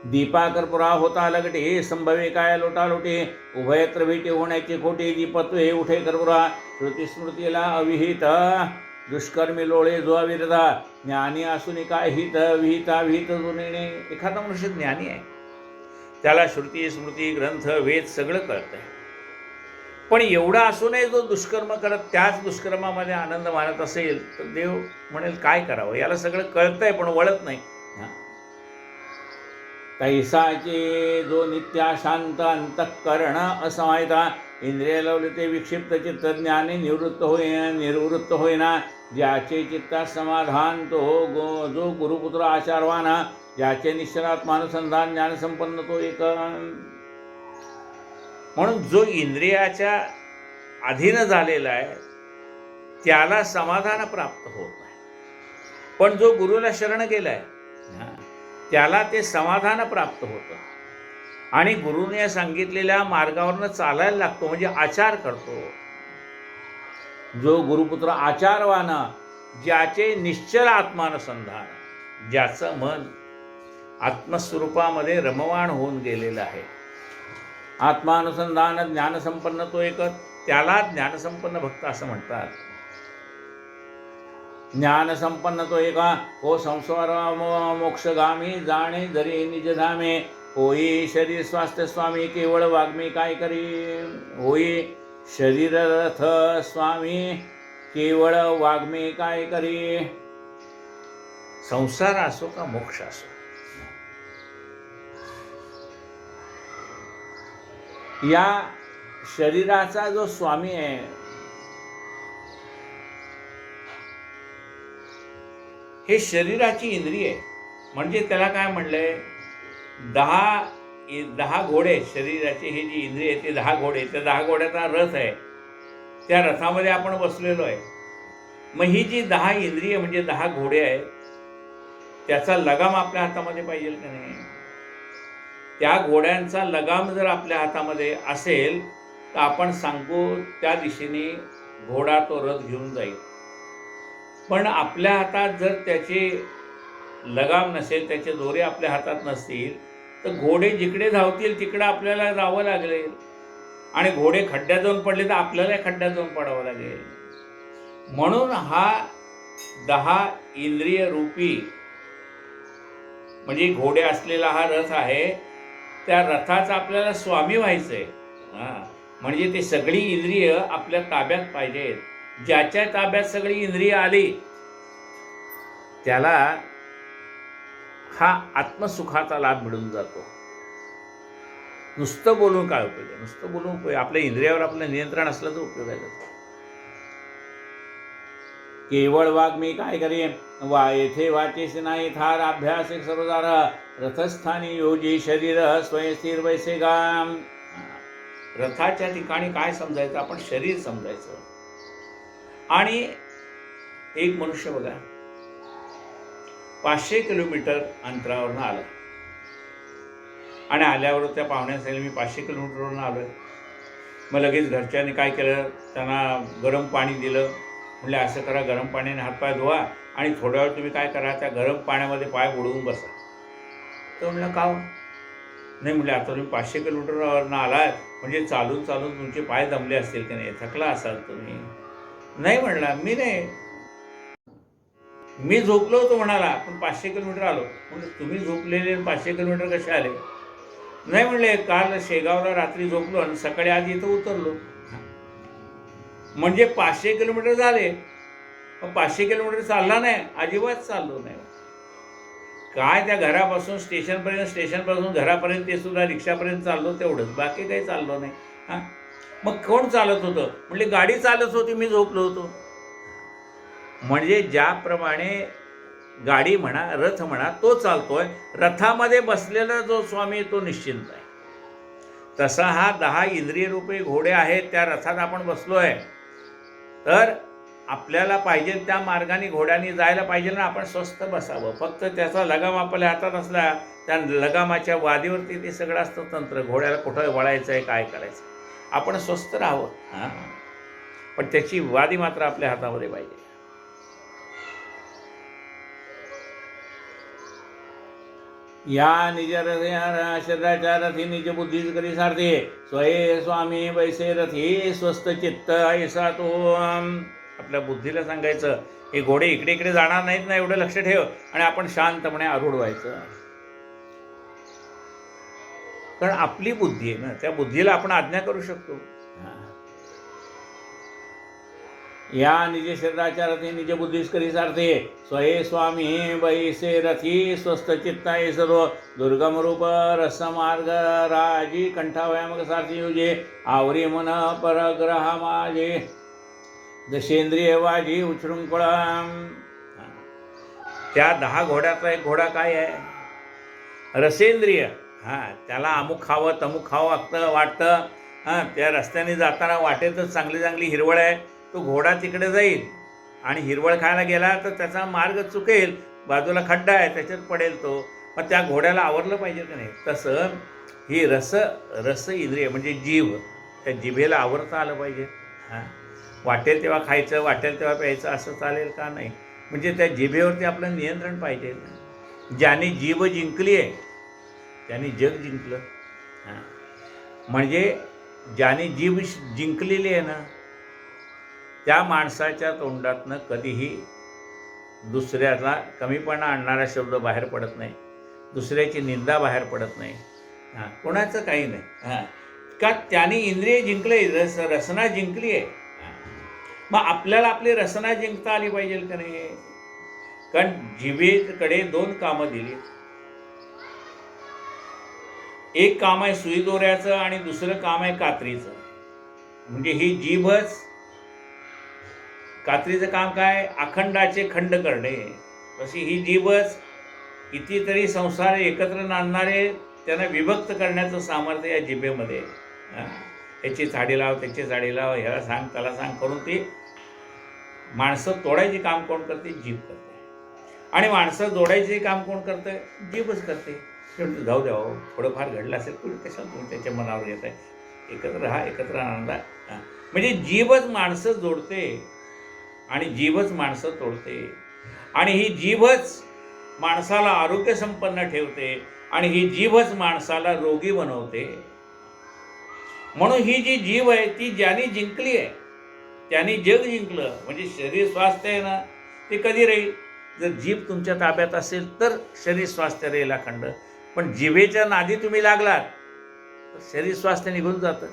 Speaker 1: दीपा कर्पुरा होता लगटे संभवे काय लोटालोटे उभयत्र भेटी होण्याची खोटी दीपत्वे उठे कर्पुरा श्रुती स्मृतीला अविहित दुष्कर्मी लोळे जो अविरधा ज्ञानी असून काय हित विहिता विहित जुने. एखादा मनुष्य ज्ञानी आहे, त्याला श्रुती स्मृती ग्रंथ वेद सगळं कळतंय, पण एवढा असूनही जो दुष्कर्म करत त्याच दुष्कर्मामध्ये आनंद मानत असेल तर देव म्हणेल काय करावं, याला सगळं कळतंय पण वळत नाही. तैसाचे जो नित्या शांत अंतःकरण असमाहिता इंद्रिय लावले ते विक्षिप्त चित्त ज्ञाने निवृत्त होईना ज्याचे चित्ता समाधान तो जो गुरुपुत्र आचारवाना ज्याचे निश्चलात्मानुसंधान ज्ञानसंपन्न तो एक. म्हणून जो इंद्रियाच्या अधीन झालेला आहे त्याला समाधान प्राप्त होत नाही, पण जो गुरुला शरण गेलाय त्याला ते समाधान प्राप्त होतं आणि गुरुने सांगितलेल्या मार्गावरनं चालायला लागतो, म्हणजे आचार करतो. जो गुरुपुत्र आचारवान ज्याचे निश्चल आत्मानुसंधान, ज्याचं मन आत्मस्वरूपामध्ये रममाण होऊन गेलेलं आहे, आत्मानुसंधान ज्ञानसंपन्न तो एकच, त्याला ज्ञानसंपन्न भक्त असं म्हणतात. ज्ञानसंपन्न तो एका हो संसार मोक्षगामी जाणे जरी निजधामे होई शरीर स्वास्थ्य स्वामी केवळ वाग्मी काय करी. होई शरीररथ स्वामी केवळ वाग्मी काय करी. संसार असो का मोक्ष असो, या शरीराचा जो स्वामी आहे हे शरीराची इंद्रिय आहे. म्हणजे त्याला काय म्हणलंय, 10 घोडे शरीराचे, हे जी इंद्रिय आहे ते 10 घोडे, त्या 10 घोड्याचा रथ आहे, त्या रथामध्ये आपण बसलेलो आहे. मग ही जी 10 इंद्रिय म्हणजे 10 घोडे आहेत त्याचा लगाम आपल्या हातामध्ये पाहिजे का नाही. त्या घोड्यांचा लगाम जर आपल्या हातामध्ये असेल तर आपण सांगू त्या दिशेने घोडा तो रथ घेऊन जाईल. पण आपल्या हातात जर त्याचे लगाम नसेल, त्याचे दोरे आपल्या हातात नसतील तर घोडे जिकडे धावतील तिकडे आपल्याला जावं लागेल आणि घोडे खड्ड्यात जाऊन पडले तर आपल्याला खड्ड्यात जाऊन पडावं लागेल. म्हणून हा 10 इंद्रिय रूपी म्हणजे घोडे असलेला हा रथ आहे, त्या रथाचा आपल्याला स्वामी व्हायचं आहे. म्हणजे ते सगळी इंद्रिय आपल्या ताब्यात पाहिजेत. ज्याच्या ताब्यात सगळी इंद्रिय आली त्याला हा आत्मसुखाचा लाभ मिळून जातो. नुसतं बोलून काय उपयोग आहे, नुसतं बोलून उपयोग, आपल्या इंद्रियावर आपलं नियंत्रण असलं तर उपयोग आहे. केवळ वाघ मी काय करीन वा येथे वाचेस नाही थार अभ्यास सर्वदार रथस्थानी योजी शरीर स्वयंस्थिर वैसे गाम. रथाच्या ठिकाणी काय समजायचं, आपण शरीर समजायचं. आणि एक मनुष्य बघा 500 किलोमीटर अंतरावरून आला आणि आल्यावर त्या पाहुण्या सांगितलं मी 500 किलोमीटरवरून आलो आहे. मग लगेच घरच्यांनी काय केलं, त्यांना गरम पाणी दिलं. म्हणजे असं करा, गरम पाण्याने हातपाय धुवा आणि थोड्या वेळ तुम्ही काय करा, त्या गरम पाण्यामध्ये पाय बुडवून बसा. तर म्हणलं का नाही, म्हणले आता तुम्ही 500 किलोमीटरवरून आलात म्हणजे चालून चालून तुमचे पाय दमले असतील की नाही, थकला असाल तुम्ही. नाही म्हणला, मी नाही, मी झोपलो होतो म्हणाला, पण 500 किलोमीटर आलो. म्हणजे तुम्ही झोपलेले 500 किलोमीटर कसे आले. नाही म्हणले, काल शेगावला रात्री झोपलो आणि सकाळी आज इथं उतरलो. म्हणजे 500 किलोमीटर झाले, पण 500 किलोमीटर चालला नाही, अजिबात चाललो नाही. काय त्या घरापासून स्टेशनपासून घरापर्यंत ते सुद्धा रिक्षापर्यंत चाललो तेवढंच, बाकी काही चाललो नाही. मग कोण चालत होतं, म्हणजे गाडी चालत होती, मी झोपलो होतो. म्हणजे ज्याप्रमाणे गाडी म्हणा रथ म्हणा तो चालतोय, रथामध्ये बसलेला जो स्वामी तो निश्चिंत आहे. तसा हा 10 इंद्रिय रूपी घोडे आहेत, त्या रथात आपण बसलोय. तर आपल्याला पाहिजे त्या मार्गाने घोड्याने जायला पाहिजे ना, आपण स्वस्थ बसावं. फक्त त्याचा लगाम आपल्या हातात असला, त्या लगामाच्या वादीवरती ते सगळं असतं तंत्र, घोड्याला कुठं वळायचं आहे, काय करायचं, आपण स्वस्थ राहावं. पण त्याची वादी मात्र आपल्या हातामध्ये पाहिजे. या निज शरीराच्या रथी निज बुद्धी करी सारथे स्वये स्वामी वैसे रथी स्वस्थ चित्त ऐसा तो. आपल्या बुद्धीला सांगायचं हे घोडे इकडे इकडे जाणार नाहीत ना, एवढं लक्ष ठेव, आणि आपण शांतपणे आरूढ व्हायचं. कारण आपली बुद्धी आहे ना, त्या बुद्धीला आपण आज्ञा करू शकतो. या निज शरीराच्या रथी निज बुद्धीस करी सारथे स्वये स्वामी बैसे रथी स्वस्थ चित्ताये सर्व दुर्गम रूप रसमार्ग राजी कंठावयामक सारथी युजे आवरी मन परग्रहा माझे दशेंद्रिय वाजी उच्छृंखळ. त्या 10 घोड्याचा एक घोडा काय आहे? रसेंद्रिय. त्याला अमुक खावं तमुक खावं वाटतं. त्या रस्त्याने जाताना वाटेतच चांगली चांगली हिरवळ आहे, तो घोडा तिकडे जाईल आणि हिरवळ खायला गेला तर त्याचा मार्ग चुकेल, बाजूला खड्डा आहे त्याच्यात पडेल तो. मग त्या घोड्याला आवरलं पाहिजे का नाही? तसं ही रस इंद्रिय म्हणजे जीव, त्या जिभेला आवरता आलं पाहिजे. वाटेल तेव्हा खायचं, वाटेल तेव्हा प्यायचं असं चालेल का? नाही. म्हणजे त्या जिभेवरती आपलं नियंत्रण पाहिजे. ज्याने जीभ जिंकली आहे त्याने जग जिंकलं. म्हणजे ज्याने जीभ जिंकलेली आहे ना, त्या माणसाच्या तोंडातनं कधीही दुसऱ्याला कमीपणा आणणारा शब्द बाहेर पडत नाही, दुसऱ्याची निंदा बाहेर पडत नाही, कोणाचं काही नाही. का? त्याने इंद्रिय जिंकले, रसना जिंकली आहे. मग आपल्याला आपली रसना जिंकता आली पाहिजे का नाही? कारण जिभेकडे 2 कामं दिली. एक काम आहे सुई दोऱ्याचं आणि दुसरं काम आहे कात्रीचं. म्हणजे ही जीभच, कात्रीचं काम काय? अखंडाचे खंड करणे. तशी ही जीभच कितीतरी संसार एकत्र आणणारे त्यांना विभक्त करण्याचं सामर्थ्य या जिभेमध्ये. त्याची झाडी लाव, त्याची झाडी लाव, ह्याला सांग त्याला सांग करून ती माणसं तोडायचे काम कोण करते? जीभ करते. आणि माणसं जोडायचे काम कोण करतं? जीभच करते. जाऊ द्या, थोडंफार घडलं असेल कुठे, कशाला तुम्ही त्याच्या मनावर घेत आहे? एकत्र राहा, एकत्र आनंदा. म्हणजे जीभच माणसं जोडते आणि जीभच माणसं तोडते. आणि ही जीभच माणसाला आरोग्य संपन्न ठेवते आणि ही जीभच माणसाला रोगी बनवते. म्हणून ही जी जीभ आहे ती ज्याने जिंकली आहे त्याने जग जिंकलं. म्हणजे शरीर स्वास्थ्य आहे ना, ते कधी राहील? जर जीभ तुमच्या ताब्यात असेल तर शरीर स्वास्थ्य राहील अखंड. पण जिभेच्या नादी तुम्ही लागलात तर शरीर स्वास्थ्य निघून जातं.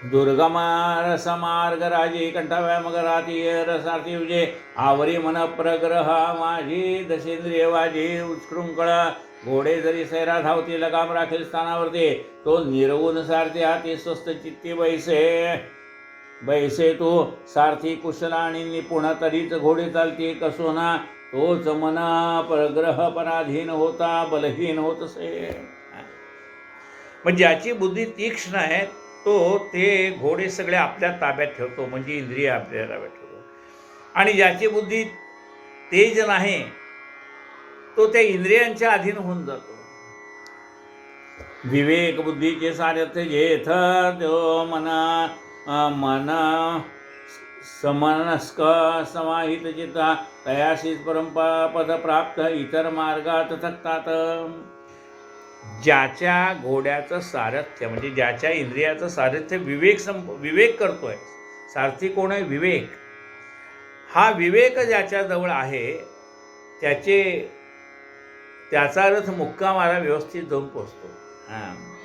Speaker 1: दुर्गमा रसमार्ग राजे कंठाव्या मग राती रसार्थी विजय आवरी मन प्रग्रह माझी दशेंद्रिय वाजी उत्कृंकळ. घोडे जरी सैरा धावती लगाम राखेल स्थानावरती तो निरवून सारथी हाती स्वस्थ चित्ती बैसे तो सारथी कुशल आणि निपुण तरीच घोडे चालते कसोना तोच मना परग्रह पराधीन होता बलहीन होत असे. मग ज्याची बुद्धी तीक्ष्ण आहे तो ते घोडे सगळे आपल्या ताब्यात ठेवतो, म्हणजे इंद्रिय आपल्या ताब्यात ठेवतो. आणि ज्याची बुद्धी तेज नाही तो त्या इंद्रियांच्या अधीन होऊन जातो. विवेक बुद्धीचे सारथ्य जेथ तो मन समनस्क समाहित चित्ता तयाशीच परमपद प्राप्त इतर मार्गात थकतात. ज्याच्या घोड्याचं सारथ्य म्हणजे ज्याच्या इंद्रियाचं सारथ्य विवेक करतोय. सारथी कोण आहे? विवेक. हा विवेक ज्याच्याजवळ आहे त्याचा रथ मुक्कामाला व्यवस्थित जाऊन पोचतो.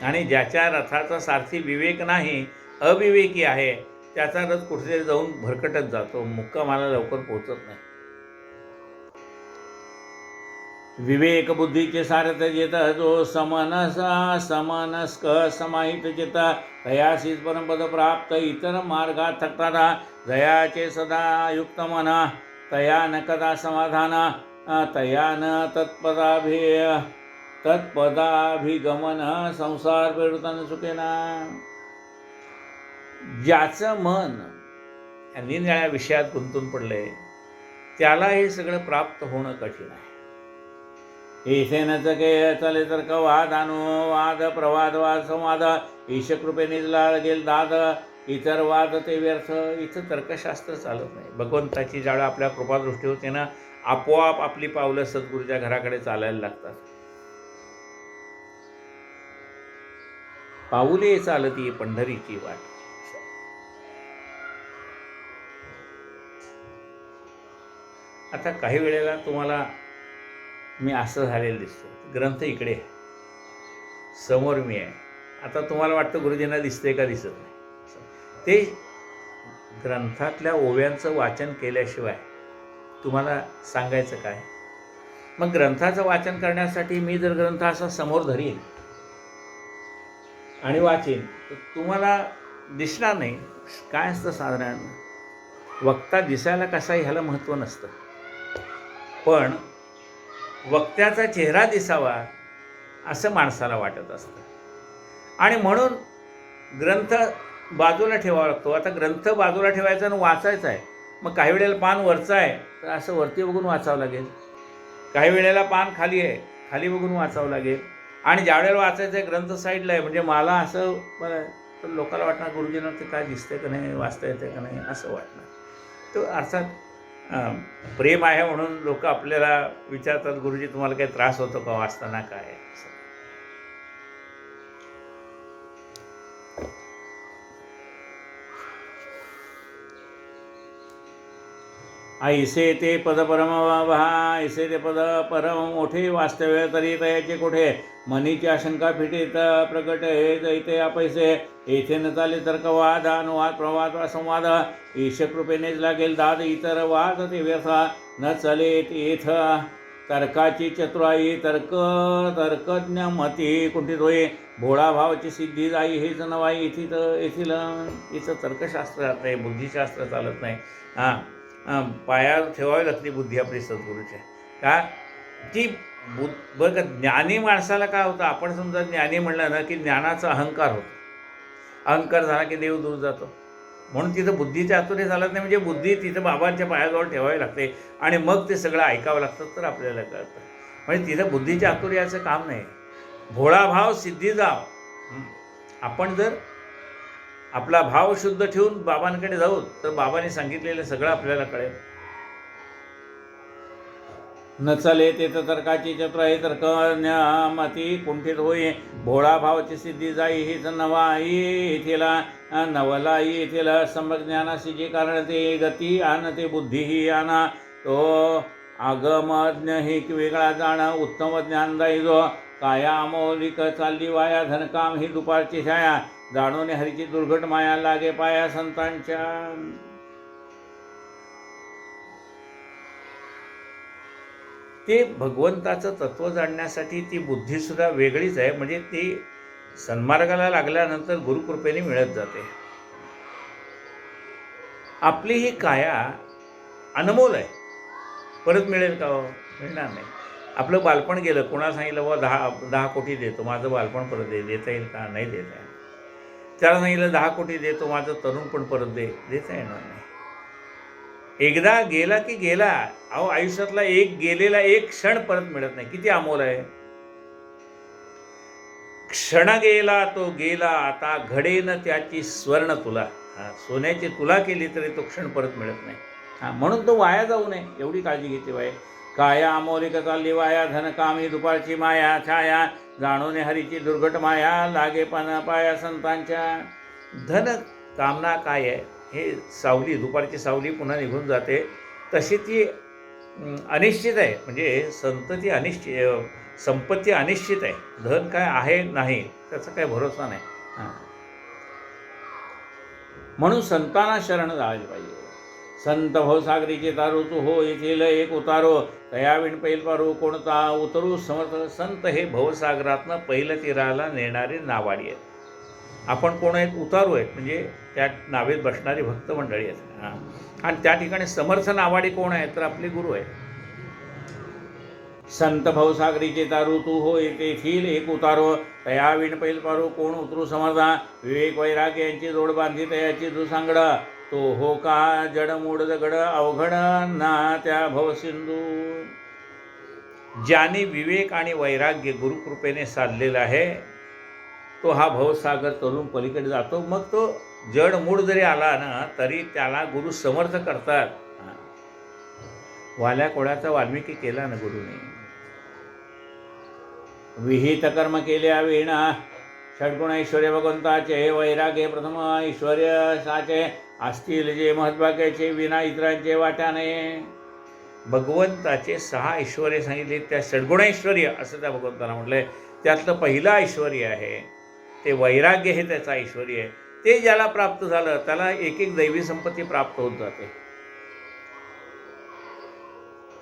Speaker 1: आणि ज्याच्या रथाचा सारथी विवेक नाही, अविवेकी आहे, त्याचा रथ कुठेतरी जाऊन भरकटत जातो, मुक्कामाला लवकर पोचत नाही. विवेक बुद्धीचे सारथ्य जेत जो समनस्क समाहित चित्त तयाशीच परमपद प्राप्त इतर मार्गात थकताना दयाचे सदा युक्त मना तया न कदा समाधान तया न तत्पदाभिगमन संसार पेरुतन सुखेना. ज्याचं मन या निरनिराळ्या विषयात गुंतून पडलंय त्याला हे सगळं प्राप्त होणं कठीण आहे. ईशेनच के चले तर्क वाद अनुवाद प्रवाद वाद संवाद ईश कृपेने लागेल दाद इतर वाद ते व्यर्थ. इथं तर्कशास्त्र चालत नाही. भगवंताची ज्यावेळेला आपल्या कृपादृष्टी होते ना, आपोआप आपली पावलं सद्गुरूच्या घराकडे चालायला लागतात. पाऊले चालती पंढरीची वाट. आता काही वेळेला तुम्हाला मी असं झालेलं दिसतो. ग्रंथ इकडे आहे, समोर मी आहे. आता तुम्हाला वाटतं गुरुजींना दिसतंय का? दिसत नाही. ते ग्रंथातल्या ओव्यांचं वाचन केल्याशिवाय तुम्हाला सांगायचं काय? मग ग्रंथाचं वाचन करण्यासाठी मी जर ग्रंथ असा समोर धरीन आणि वाचीन तर तुम्हाला दिसणार नाही. काय असतं साधारण, वक्ता दिसायला कसा ह्याला महत्त्व नसतं, पण वक्त्याचा चेहरा दिसावा असं माणसाला वाटत असतं. आणि म्हणून ग्रंथ बाजूला ठेवावा लागतो. आता ग्रंथ बाजूला ठेवायचा आणि वाचायचा आहे, मग काही वेळेला पान वरचं आहे तर असं वरती बघून वाचावं लागेल, काही वेळेला पान खाली आहे खाली बघून वाचावं लागेल. आणि ज्या वेळेला वाचायचं आहे ग्रंथ साईडला आहे म्हणजे मला असं बरं तर लोकांना वाटणार गुरुजींना ते काय दिसतंय का नाही, वाचता येते का नाही असं वाटणार. तो अर्थात प्रेम आहे म्हणून लोक आपल्याला विचारतात, गुरुजी तुम्हाला काही त्रास होतो का वाचताना काय असं. ऐसे ते पद परम वहा, ऐसे ते पद परम मोठे, वास्तव्य तरी तयाचे कोठे, मनीची आशंका फिटीत प्रकट हे जैते अपैसे, येथे न चाले तर्क वाद अनुवाद प्रवाद संवाद, ईश कृपेनेच लागेल दाद, इतर वाद ते व्यथा न चले येथ, तर्काची चतुराई तर्कज्ञ मती कुंठित होई, भोळा भावाची सिद्धी जाई हेच नवाई, येथील इथं तर्कशास्त्र जात नाही, बुद्धिशास्त्र चालत नाही. पायावर ठेवावी लागते बुद्धी आपली सद्गुरूच्या. का की बघ ज्ञानी माणसाला काय होतं, आपण समजा ज्ञानी म्हणलं ना की ज्ञानाचा अहंकार होतो, अहंकार झाला की देव दूर जातो. म्हणून तिथं बुद्धीच्या आतुरे चालत नाही, म्हणजे बुद्धी तिथं बाबांच्या पायाजवळ ठेवावी लागते आणि मग ते सगळं ऐकावं लागतं तर आपल्याला कळतं. म्हणजे तिथं बुद्धीच्या आतुर्याचं काम नाही. भोळा भाव सिद्धी जाव. आपण जर आपला भाव शुद्ध ठेवून बाबांकडे जाऊ तर बाबांनी सांगितलेलं सगळं आपल्याला कळेल. न चले ते तर्काची चतुराई तर्कज्ञमती कुंठित होई, भोळा भावाची सिद्धी जाई हीच नवाई, येथीला नवलाई येथील सम्यक ज्ञानाशी जे कारण ते गती आन ते बुद्धीही आना, तो आगमज्ञ ही वेगळा जाण उत्तम ज्ञानदायी जो, काया अमौलिक चालली वाया धनकाम ही दुपारची छाया, जाणून हरीची दुर्घट माया लागे पाया संतांच्या. ते भगवंताचं तत्व जाणण्यासाठी ती बुद्धीसुद्धा वेगळीच आहे. म्हणजे ती सन्मार्गाला लागल्यानंतर गुरुकृपेने मिळत जाते. आपली ही काया अनमोल आहे, परत मिळेल का? मिळणार नाही. आपलं बालपण गेलं, कोणाला सांगितलं बाबा 10 कोटी देतो माझं बालपण परत देता येईल का? नाही देता येईल. त्याला सांगितलं 10 कोटी देतो माझं तरुणपण परत देता येणार नाही. एकदा गेला की गेला. अहो आयुष्यातला एक गेलेला एक क्षण परत मिळत नाही. किती अमोल आहे. क्षण गेला तो गेला, आता घडेन त्याची स्वर्ण तुला. सोन्याची तुला केली तरी तो क्षण परत मिळत नाही. म्हणून तो वाया जाऊ नये एवढी काळजी घेते बाय. काया अमोलिक चालली वाया धनकामी दुपारची माया छाया, जाणून हरीची दुर्घट माया लागे पाया संतांच्या. धन कामना काय आहे, हे सावली दुपारची सावली पुन्हा निघून जाते, तशी ती अनिश्चित आहे. म्हणजे संतती अनिश्चित, संपत्ती अनिश्चित आहे. धन काय आहे नाही त्याचा काही भरोसा नाही. म्हणून संतांना शरण जायला पाहिजे. संत भवसागरीचे तारू तू हो, येथील एक उतारो, तयाविण पैल पारू कोणता उतरू समर्थ. संत हे भवसागरातनं पहिलं तीराला नेणारे नावाडी आहेत. आपण कोण आहेत? उतारू आहेत, म्हणजे त्या नावेत बसणारी भक्त मंडळी आहेत. आणि त्या ठिकाणी समर्थ नावाडी कोण आहेत? तर आपले गुरु आहेत. संत भवसागरीचे तारू तू हो, येथील एक उतारो, तयाविण पैल पारू कोण उतरू समर्था. विवेक वैराग्य यांची जोड बांधी तयाची तू सांगड, तो हो का जड मूड दगड अवघड ना त्या भवसिंधू. ज्याने विवेक आणि वैराग्य गुरुकृपेने साधलेला आहे तो हा भवसागर तरुण पलीकडे जातो. मग तो जड मूड जरी आला ना तरी त्याला गुरु समर्थ करतात. वाल्या कोळ्याचा वाल्मिकी केला ना गुरुने. विहित कर्म केल्या विणा षड्गुण ऐश्वर्य भगवंताचे, वैराग्य प्रथम ऐश्वर्य साचे, असतील जे महत्वाकाचे विना इतरांचे वाट्याने. भगवंताचे 6 ऐश्वर्य सांगितले, त्या षड्गुण ऐश्वर्य असं त्या भगवंताला म्हटलंय. त्यातलं पहिलं ऐश्वर्य आहे ते वैराग्य, हे त्याचं ऐश्वर्य आहे. ते ज्याला प्राप्त झालं त्याला एक एक दैवी संपत्ती प्राप्त होत जाते.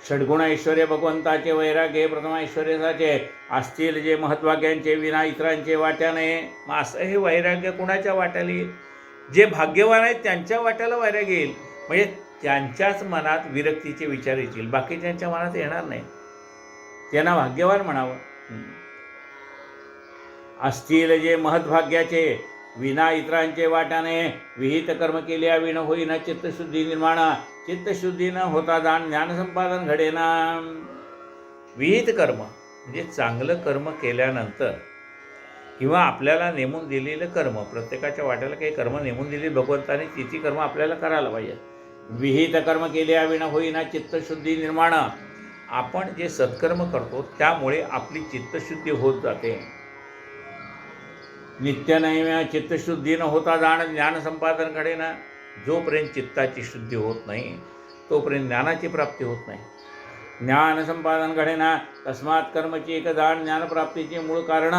Speaker 1: षड्गुण ऐश्वर्य भगवंताचे, वैराग्य प्रथम ऐश्वर्याचे असतील जे महत्वाग्यांचे, विना इतरांचे वाट्याने. मग असं हे वैराग्य कुणाच्या वाट्याला येईल? जे भाग्यवान आहेत त्यांच्या वाट्याला वैराग्य येईल. म्हणजे त्यांच्याच मनात विरक्तीचे विचार येतील, बाकीच्यांच्या मनात येणार नाही. त्यांना भाग्यवान म्हणावं. असतील जे महत्भाग्याचे, विना इतरांचे वाट्याने, विहित कर्म केल्या विण होईना चित्तशुद्धी निर्माण. चित्तशुद्धी न होता दान ज्ञानसंपादन घडेना. विहित कर्म म्हणजे चांगलं कर्म केल्यानंतर किंवा आपल्याला नेमून दिलेलं कर्म, प्रत्येकाच्या वाट्याला काही कर्म नेमून दिली भगवंताने, तिची कर्म आपल्याला करायला पाहिजे. विहित कर्म केल्या विण होईना चित्तशुद्धी निर्माण. आपण जे सत्कर्म करतो त्यामुळे आपली चित्तशुद्धी होत जाते. नित्य नैम्य चित्तशुद्धी न होता जाण ज्ञान संपादन घडेना. जोपर्यंत चित्ताची शुद्धी होत नाही तोपर्यंत ज्ञानाची प्राप्ती होत नाही. ज्ञान संपादन घडेना तस्मात कर्मची एक दान ज्ञानप्राप्तीचे मूळ कारण.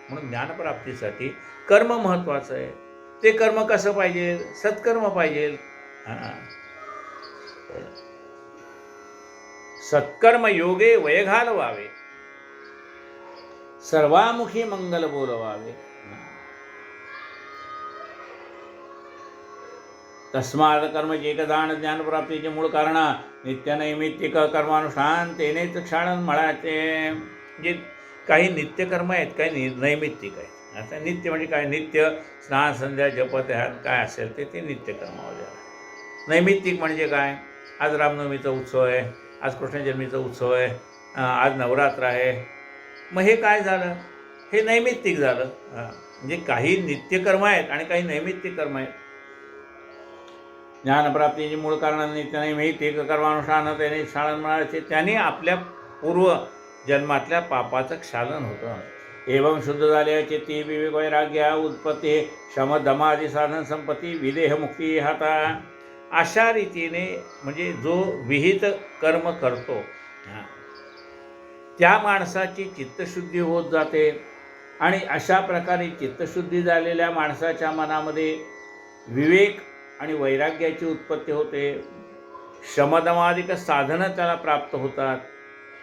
Speaker 1: म्हणून ज्ञानप्राप्तीसाठी कर्म महत्त्वाचं आहे. ते कर्म कसं पाहिजे? सत्कर्म पाहिजे. सत्कर्म योगे वय घालवावे, सर्वामुखी मंगल बोलवावे. तस्मात कर्मचे एक दान ज्ञानप्राप्तीचे मूळ कारण. नित्य नैमित्तिक कर्मानुष्ठान तेनेच क्षालन मळाचे. जे काही नित्यकर्म आहेत, काही नैमित्तिक आहेत. आता नित्य म्हणजे काय? नित्य स्नान संध्या जप ध्यान काय असेल ते नित्यकर्म वगैरे. नैमित्तिक म्हणजे काय? आज रामनवमीचा उत्सव आहे, आज कृष्णजन्मीचा उत्सव आहे, आज नवरात्र आहे. मग हे काय झालं? हे नैमित्तिक झालं. म्हणजे काही नित्यकर्म आहेत आणि काही नैमित्तिक कर्म आहेत. ज्ञानप्राप्तीचे मूळ कारण नित्य नैमित्तिक कर्मानुष्ठान त्याने क्षालन म्हणायचे. त्याने आपल्या पूर्व जन्मातल्या पापाचं क्षालन होतं. एवं शुद्ध झाले चित्ती विवेक वैराग्य उत्पत्ती शम दमादी साधन संपत्ती विदेह मुक्ती हाता. अशा रीतीने म्हणजे जो विहित कर्म करतो त्या माणसाची चित्तशुद्धी होत जाते. आणि अशा प्रकारे चित्तशुद्धी झालेल्या माणसाच्या मनामध्ये विवेक आणि वैराग्याची उत्पत्ती होते. शमदमादिक साधनं त्याला प्राप्त होतात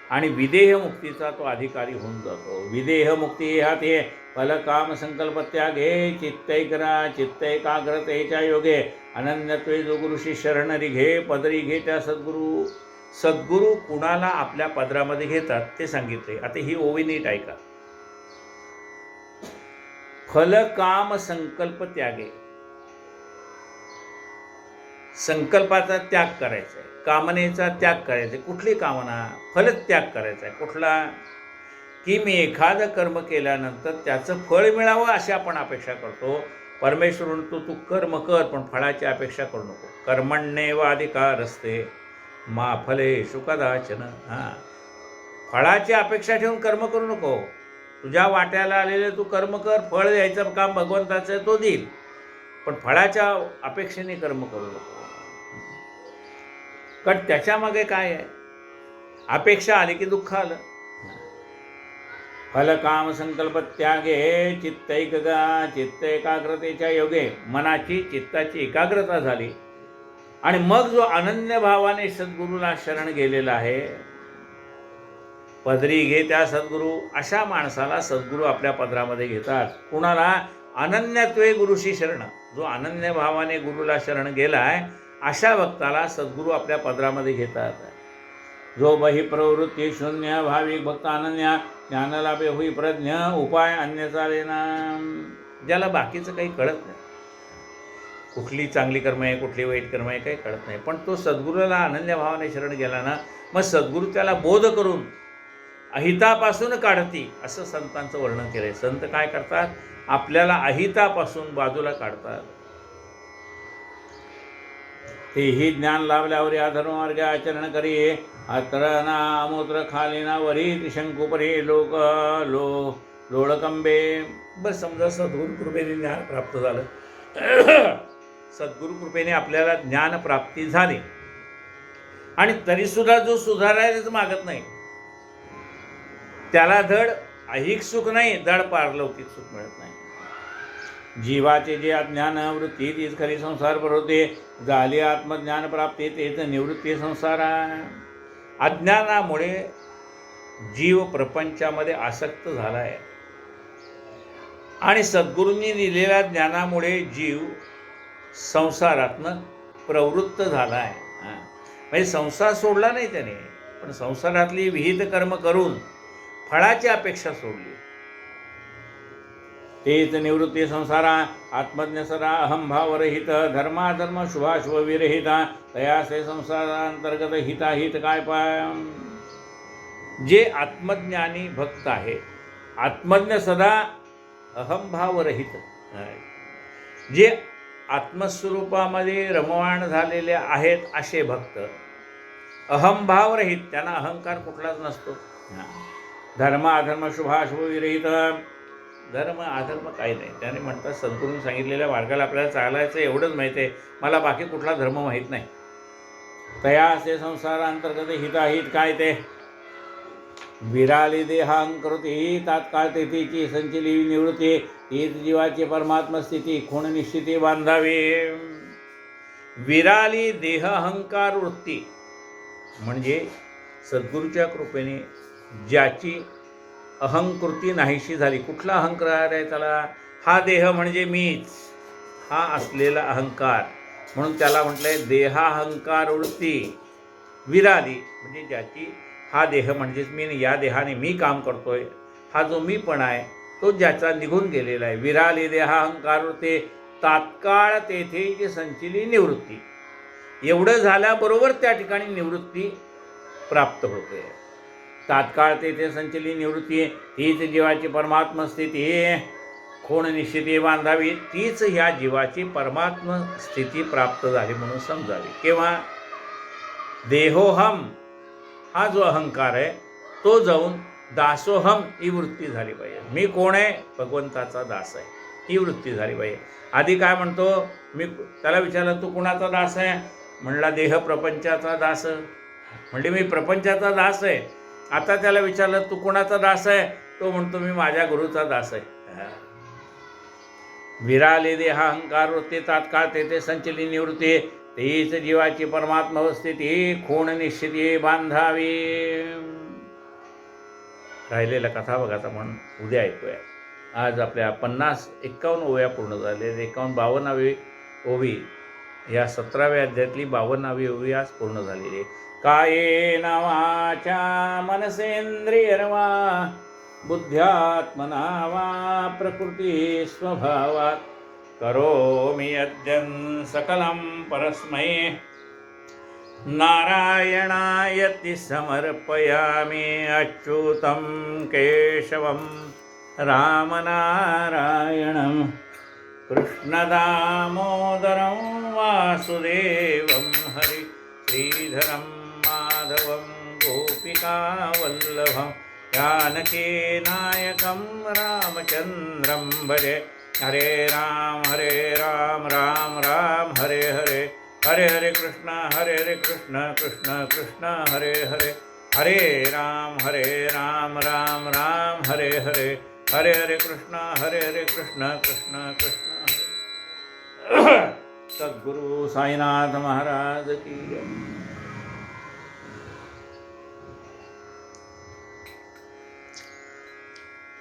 Speaker 1: आणि विदेह मुक्तीचा तो अधिकारी होऊन जातो. विदेह मुक्ती हा ते फलकाम संकल्प त्यागे चित्तैकाग्रतेच्या योगे अनन्यत्वे जो गुरुशी शरणरी घे पदरी घे त्या सद्गुरू. सद्गुरू कुणाला आपल्या पदरामध्ये घेतात ते सांगितले. आता ही ओवी नीट ऐका. फलकाम संकल्प त्यागे, संकल्पाचा त्याग करायचा आहे, कामनेचा त्याग करायचा आहे. कुठली कामना? फलत्याग करायचा आहे. कुठला? की मी एखादं कर्म केल्यानंतर त्याचं फळ मिळावं अशी आपण अपेक्षा करतो. परमेश्वर म्हणतो तू कर्म कर पण फळाची अपेक्षा करू नको. कर्मण्येवाधिकार असते मा फलेषु कदाचन. फळाची अपेक्षा ठेवून कर्म करू नको. तुझ्या वाट्याला आलेले तू कर्म कर, फळ द्यायचं काम भगवंताचं आहे तो देईल, पण फळाच्या अपेक्षेने कर्म करू नको. कारण त्याच्यामागे काय आहे? अपेक्षा आली की दुःख आलं. फलकाम संकल्प त्यागे चित्त एकाग्रतेच्या योगे मनाची चित्ताची एकाग्रता झाली आणि मग जो अनन्य भावाने सद्गुरूला शरण गेलेला आहे, पदरी घे त्या सद्गुरू. अशा माणसाला सद्गुरू आपल्या पदरामध्ये घेतात. कुणाला? अनन्यत्वे गुरुशी शरण. जो अनन्य भावाने गुरुला शरण गेलाय अशा भक्ताला सद्गुरू आपल्या पदरामध्ये घेतात. जो बही प्रवृत्ती शून्य भाविक भक्त अनन्य ज्ञानलाभे होई प्रज्ञ उपाय अन्य चालेना. ज्याला बाकीचं काही कळत नाही, कुठली चांगली कर्म आहे कुठली वाईट कर्म आहे काही कळत नाही, पण तो सद्गुरूला अनन्य भावाने शरण गेला ना, मग सद्गुरू त्याला बोध करून अहितापासून काढती असं संतांचं वर्णन केलंय. संत काय करतात? आपल्याला अहितापासून बाजूला काढतात. तेही ज्ञान लाभल्यावर या धर्ममार्ग आचरण करी अत्र ना अमूत्र खालीना वरी शंकुपरी लोक लोळकंबे. बस समजा सद्गुरू कृपेने ज्ञान प्राप्त झालं. सद्गुरू कृपेने आपल्याला ज्ञान प्राप्ती झाली आणि तरीसुद्धा जो सुधारायलाच मागत नाही त्याला धड ऐहिक सुख नाही, धड पारलौकिक सुख मिळत नाही. जीवाचे जे अज्ञान वृत्ती तीच खरी संसार भरवते, झाली आत्मज्ञान प्राप्ती तेच निवृत्ती संसारा. अज्ञानामुळे जीव प्रपंचामध्ये आसक्त झाला आहे आणि सद्गुरूंनी दिलेल्या ज्ञानामुळे जीव संसारातनं प्रवृत्त झाला आहे. म्हणजे संसार सोडला नाही त्याने, पण संसारातली विहित कर्म करून फळाची अपेक्षा सोडली. तेच निवृत्ती संसारा. आत्मज्ञ सदा अहंभावरहित, धर्माधर्म शुभाशुभ विरहिता, तयासे संसारांतर्गत हिताहित काय पाय. जे आत्मज्ञानी भक्त आहे, आत्मज्ञ सदा अहंभावरहित, जे आत्मस्वरूपामध्ये रममाण झालेले आहेत असे भक्त, अहंभावरहित, त्यांना अहंकार कुठलाच नसतो. धर्म अधर्म शुभाशुभ विरहित, धर्म अधर्म काही नाही. त्याने म्हणतात सद्गुरूंनी सांगितलेल्या मार्गाला आपल्याला चालायचं एवढंच माहीत आहे, मला बाकी कुठला धर्म माहीत नाही. तया असे संसारांतर्गत हिताहित काय ते. विराली देहांकृती तात्काळ तेथीची संचली निवृत्ती, तीच जीवाची परमात्मा स्थिती खूण निश्चिती बांधावी. विराली देह अहंकार वृत्ती म्हणजे सद्गुरूच्या कृपेने ज्याची अहंकृती नाहीशी झाली. कुठला अहंकार आहे त्याला? हा देह म्हणजे मीच, हा असलेला अहंकार, म्हणून त्याला म्हटलंय देहाहंकार वृत्ती. विराली म्हणजे ज्याची, हा देह म्हणजेच मी, या देहाने मी काम करतोय, हा जो मी पण आहे तो ज्याचा निघून गेलेला आहे. विराली देहाहंकार वृत्ती तात्काळ तेथे संचिली निवृत्ती. एवढं झाल्याबरोबर त्या ठिकाणी निवृत्ती प्राप्त होते. तात्काळ तेथे संचली निवृत्ती, तीच जीवाची परमात्मा स्थिती खूण निश्चिती बांधावी. तीच ह्या जीवाची परमात्मा स्थिती प्राप्त झाली म्हणून समजावी. केव्हा? देहोहम हा जो अहंकार आहे तो जाऊन दासोहम ही वृत्ती झाली पाहिजे. मी कोण आहे? भगवंताचा दास आहे, ही वृत्ती झाली पाहिजे. आधी काय म्हणतो मी, त्याला विचारलं तू कुणाचा दास आहे? म्हणला देह प्रपंचाचा दास. म्हणजे मी प्रपंचाचा दास आहे. आता त्याला विचारलं तू कुणाचा दास आहे? तो म्हणतो मी माझ्या गुरुचा दास आहे. विराले देहाहंकार वृत्ती तात्काळ तेथे संचली निवृत्ती, तीच जीवाची परमात्मा स्थिती खूण निश्चिती बांधावी. राहिलेला कथा बघाचा म्हणून उद्या ऐकूया. आज आपल्या 51 ओव्या पूर्ण झाल्या. 52 ओवी या 17व्या अध्यायातली 52वी ओवी आज पूर्ण झालेली आहे. कायेन वाचा मनसेंद्रियर्वा बुद्ध्यात्मना वा प्रकृती स्वभावात् करोमि यद्यं सकलं परस्मै नारायणायति समर्पयामि अच्युतं केशवं रामनारायणं कृष्णदामोदरं वासुदेवं हरि श्रीधरं माधवं गोपिकावल्लभं जानकीनायकं रामचन्द्रं भजे. हरे राम राम राम हरे हरे, हरे हरे कृष्ण कृष्ण कृष्ण हरे हरे, हरे राम राम राम हरे हरे, हरे हरे कृष्ण कृष्ण कृष्ण हरे. सद्गुरु साईनाथ महाराज की जय.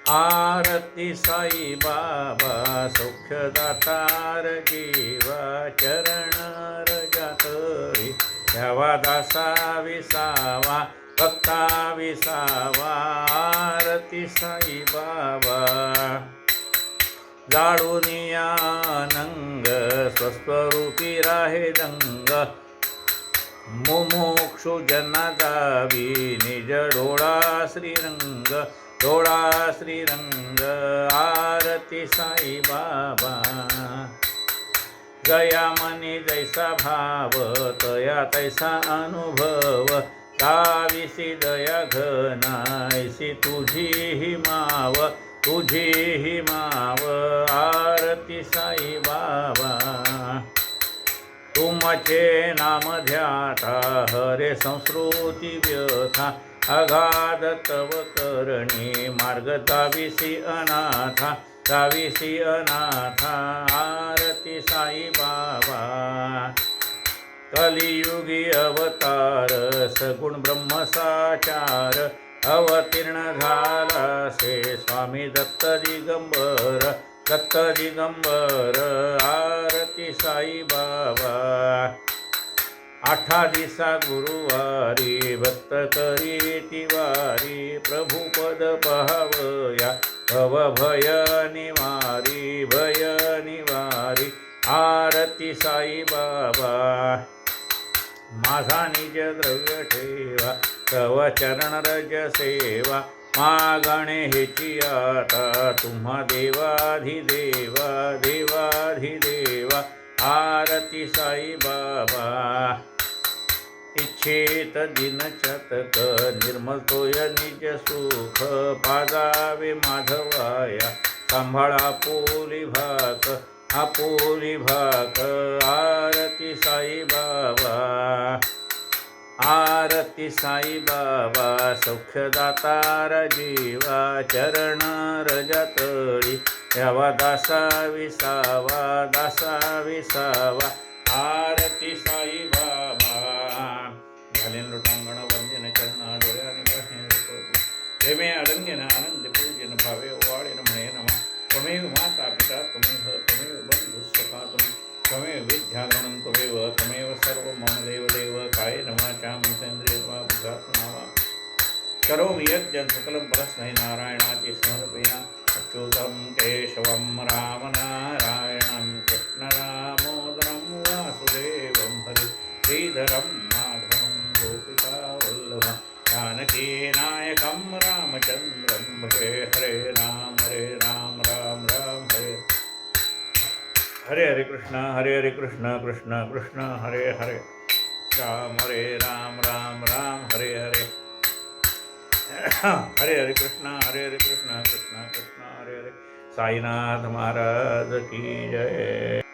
Speaker 1: आरती साई बाबा सौख्यदातार जीवा चरण रजातरी द्यावा दासा विसावा भक्ता विसावा. आरती साई बाबा जाळूनिया नंग स्वस्वरूपी राहे दंग मुमुक्षु जना दावी निज डोळा श्रीरंग डोळा श्रीरंग. आरती साई बाबा जया मनी जैसा भाव तया तैसा अनुभव ताविसी दया घनायसी तुझी ही माव तुझी ही माव. आरती साई बाबा तुमचे नाम ध्याता हरे संस्कृती व्यथा अगाध तव करणी मार्ग ताविसी अनाथा जाविसी अनाथा आरती साई बाबा कलियुगी अवतार सगुण ब्रह्मसाचार अवतीर्ण झाला से स्वामी दत्त दिगंबर आरती साई बाबा आठा दिसा गुरुवारी भक्त करी तिवारी प्रभुपद पहावया भव भय निवारी आरती साई बाबा माझा निज द्रव्य ठेवा तव चरण रज सेवा मागणे हेची आता तुम्हा देवाधिदेवा आरती साई बाबा इच्छेत दिन चतक निर्मल तोय निज सुख पाजावे माधवाया सांभाळा आपुली भाक आरती साई बाबा आरती साई बाबा सौख्यदातार जीवा चरण रजतळी यावा दासा विसावा आरती साई बाबा घालेन लोटांगण वंदन चरणा डोळ्याने प्रेमे अडंगेन आनंद पूजन भावे ओवाळेन म्हणे नमा त्वमेव माता पिता त्वमेव बंधुः सखा त्वमेव विद्यागुणं त्वमेव सर्व मम देव कायेन वाचा मनसेन्द्रियर्वा बुद्ध्यात्मना वा करोमि यज्ञं सकलं परस्मै नारायणाति समर्पया अच्युतं केशवं रामनारायणं कृष्णदामोदरं वासुदेवं हरि श्रीधरं माधवं गोपिकावल्लभं जानकीनायकं रामचन्द्रं भजे हरे राम राम हरे हरे कृष्ण कृष्ण कृष्ण हरे हरे राम हरे हरे हरे कृष्ण कृष्ण कृष्ण हरे हरे साईनाथ महाराज की जय।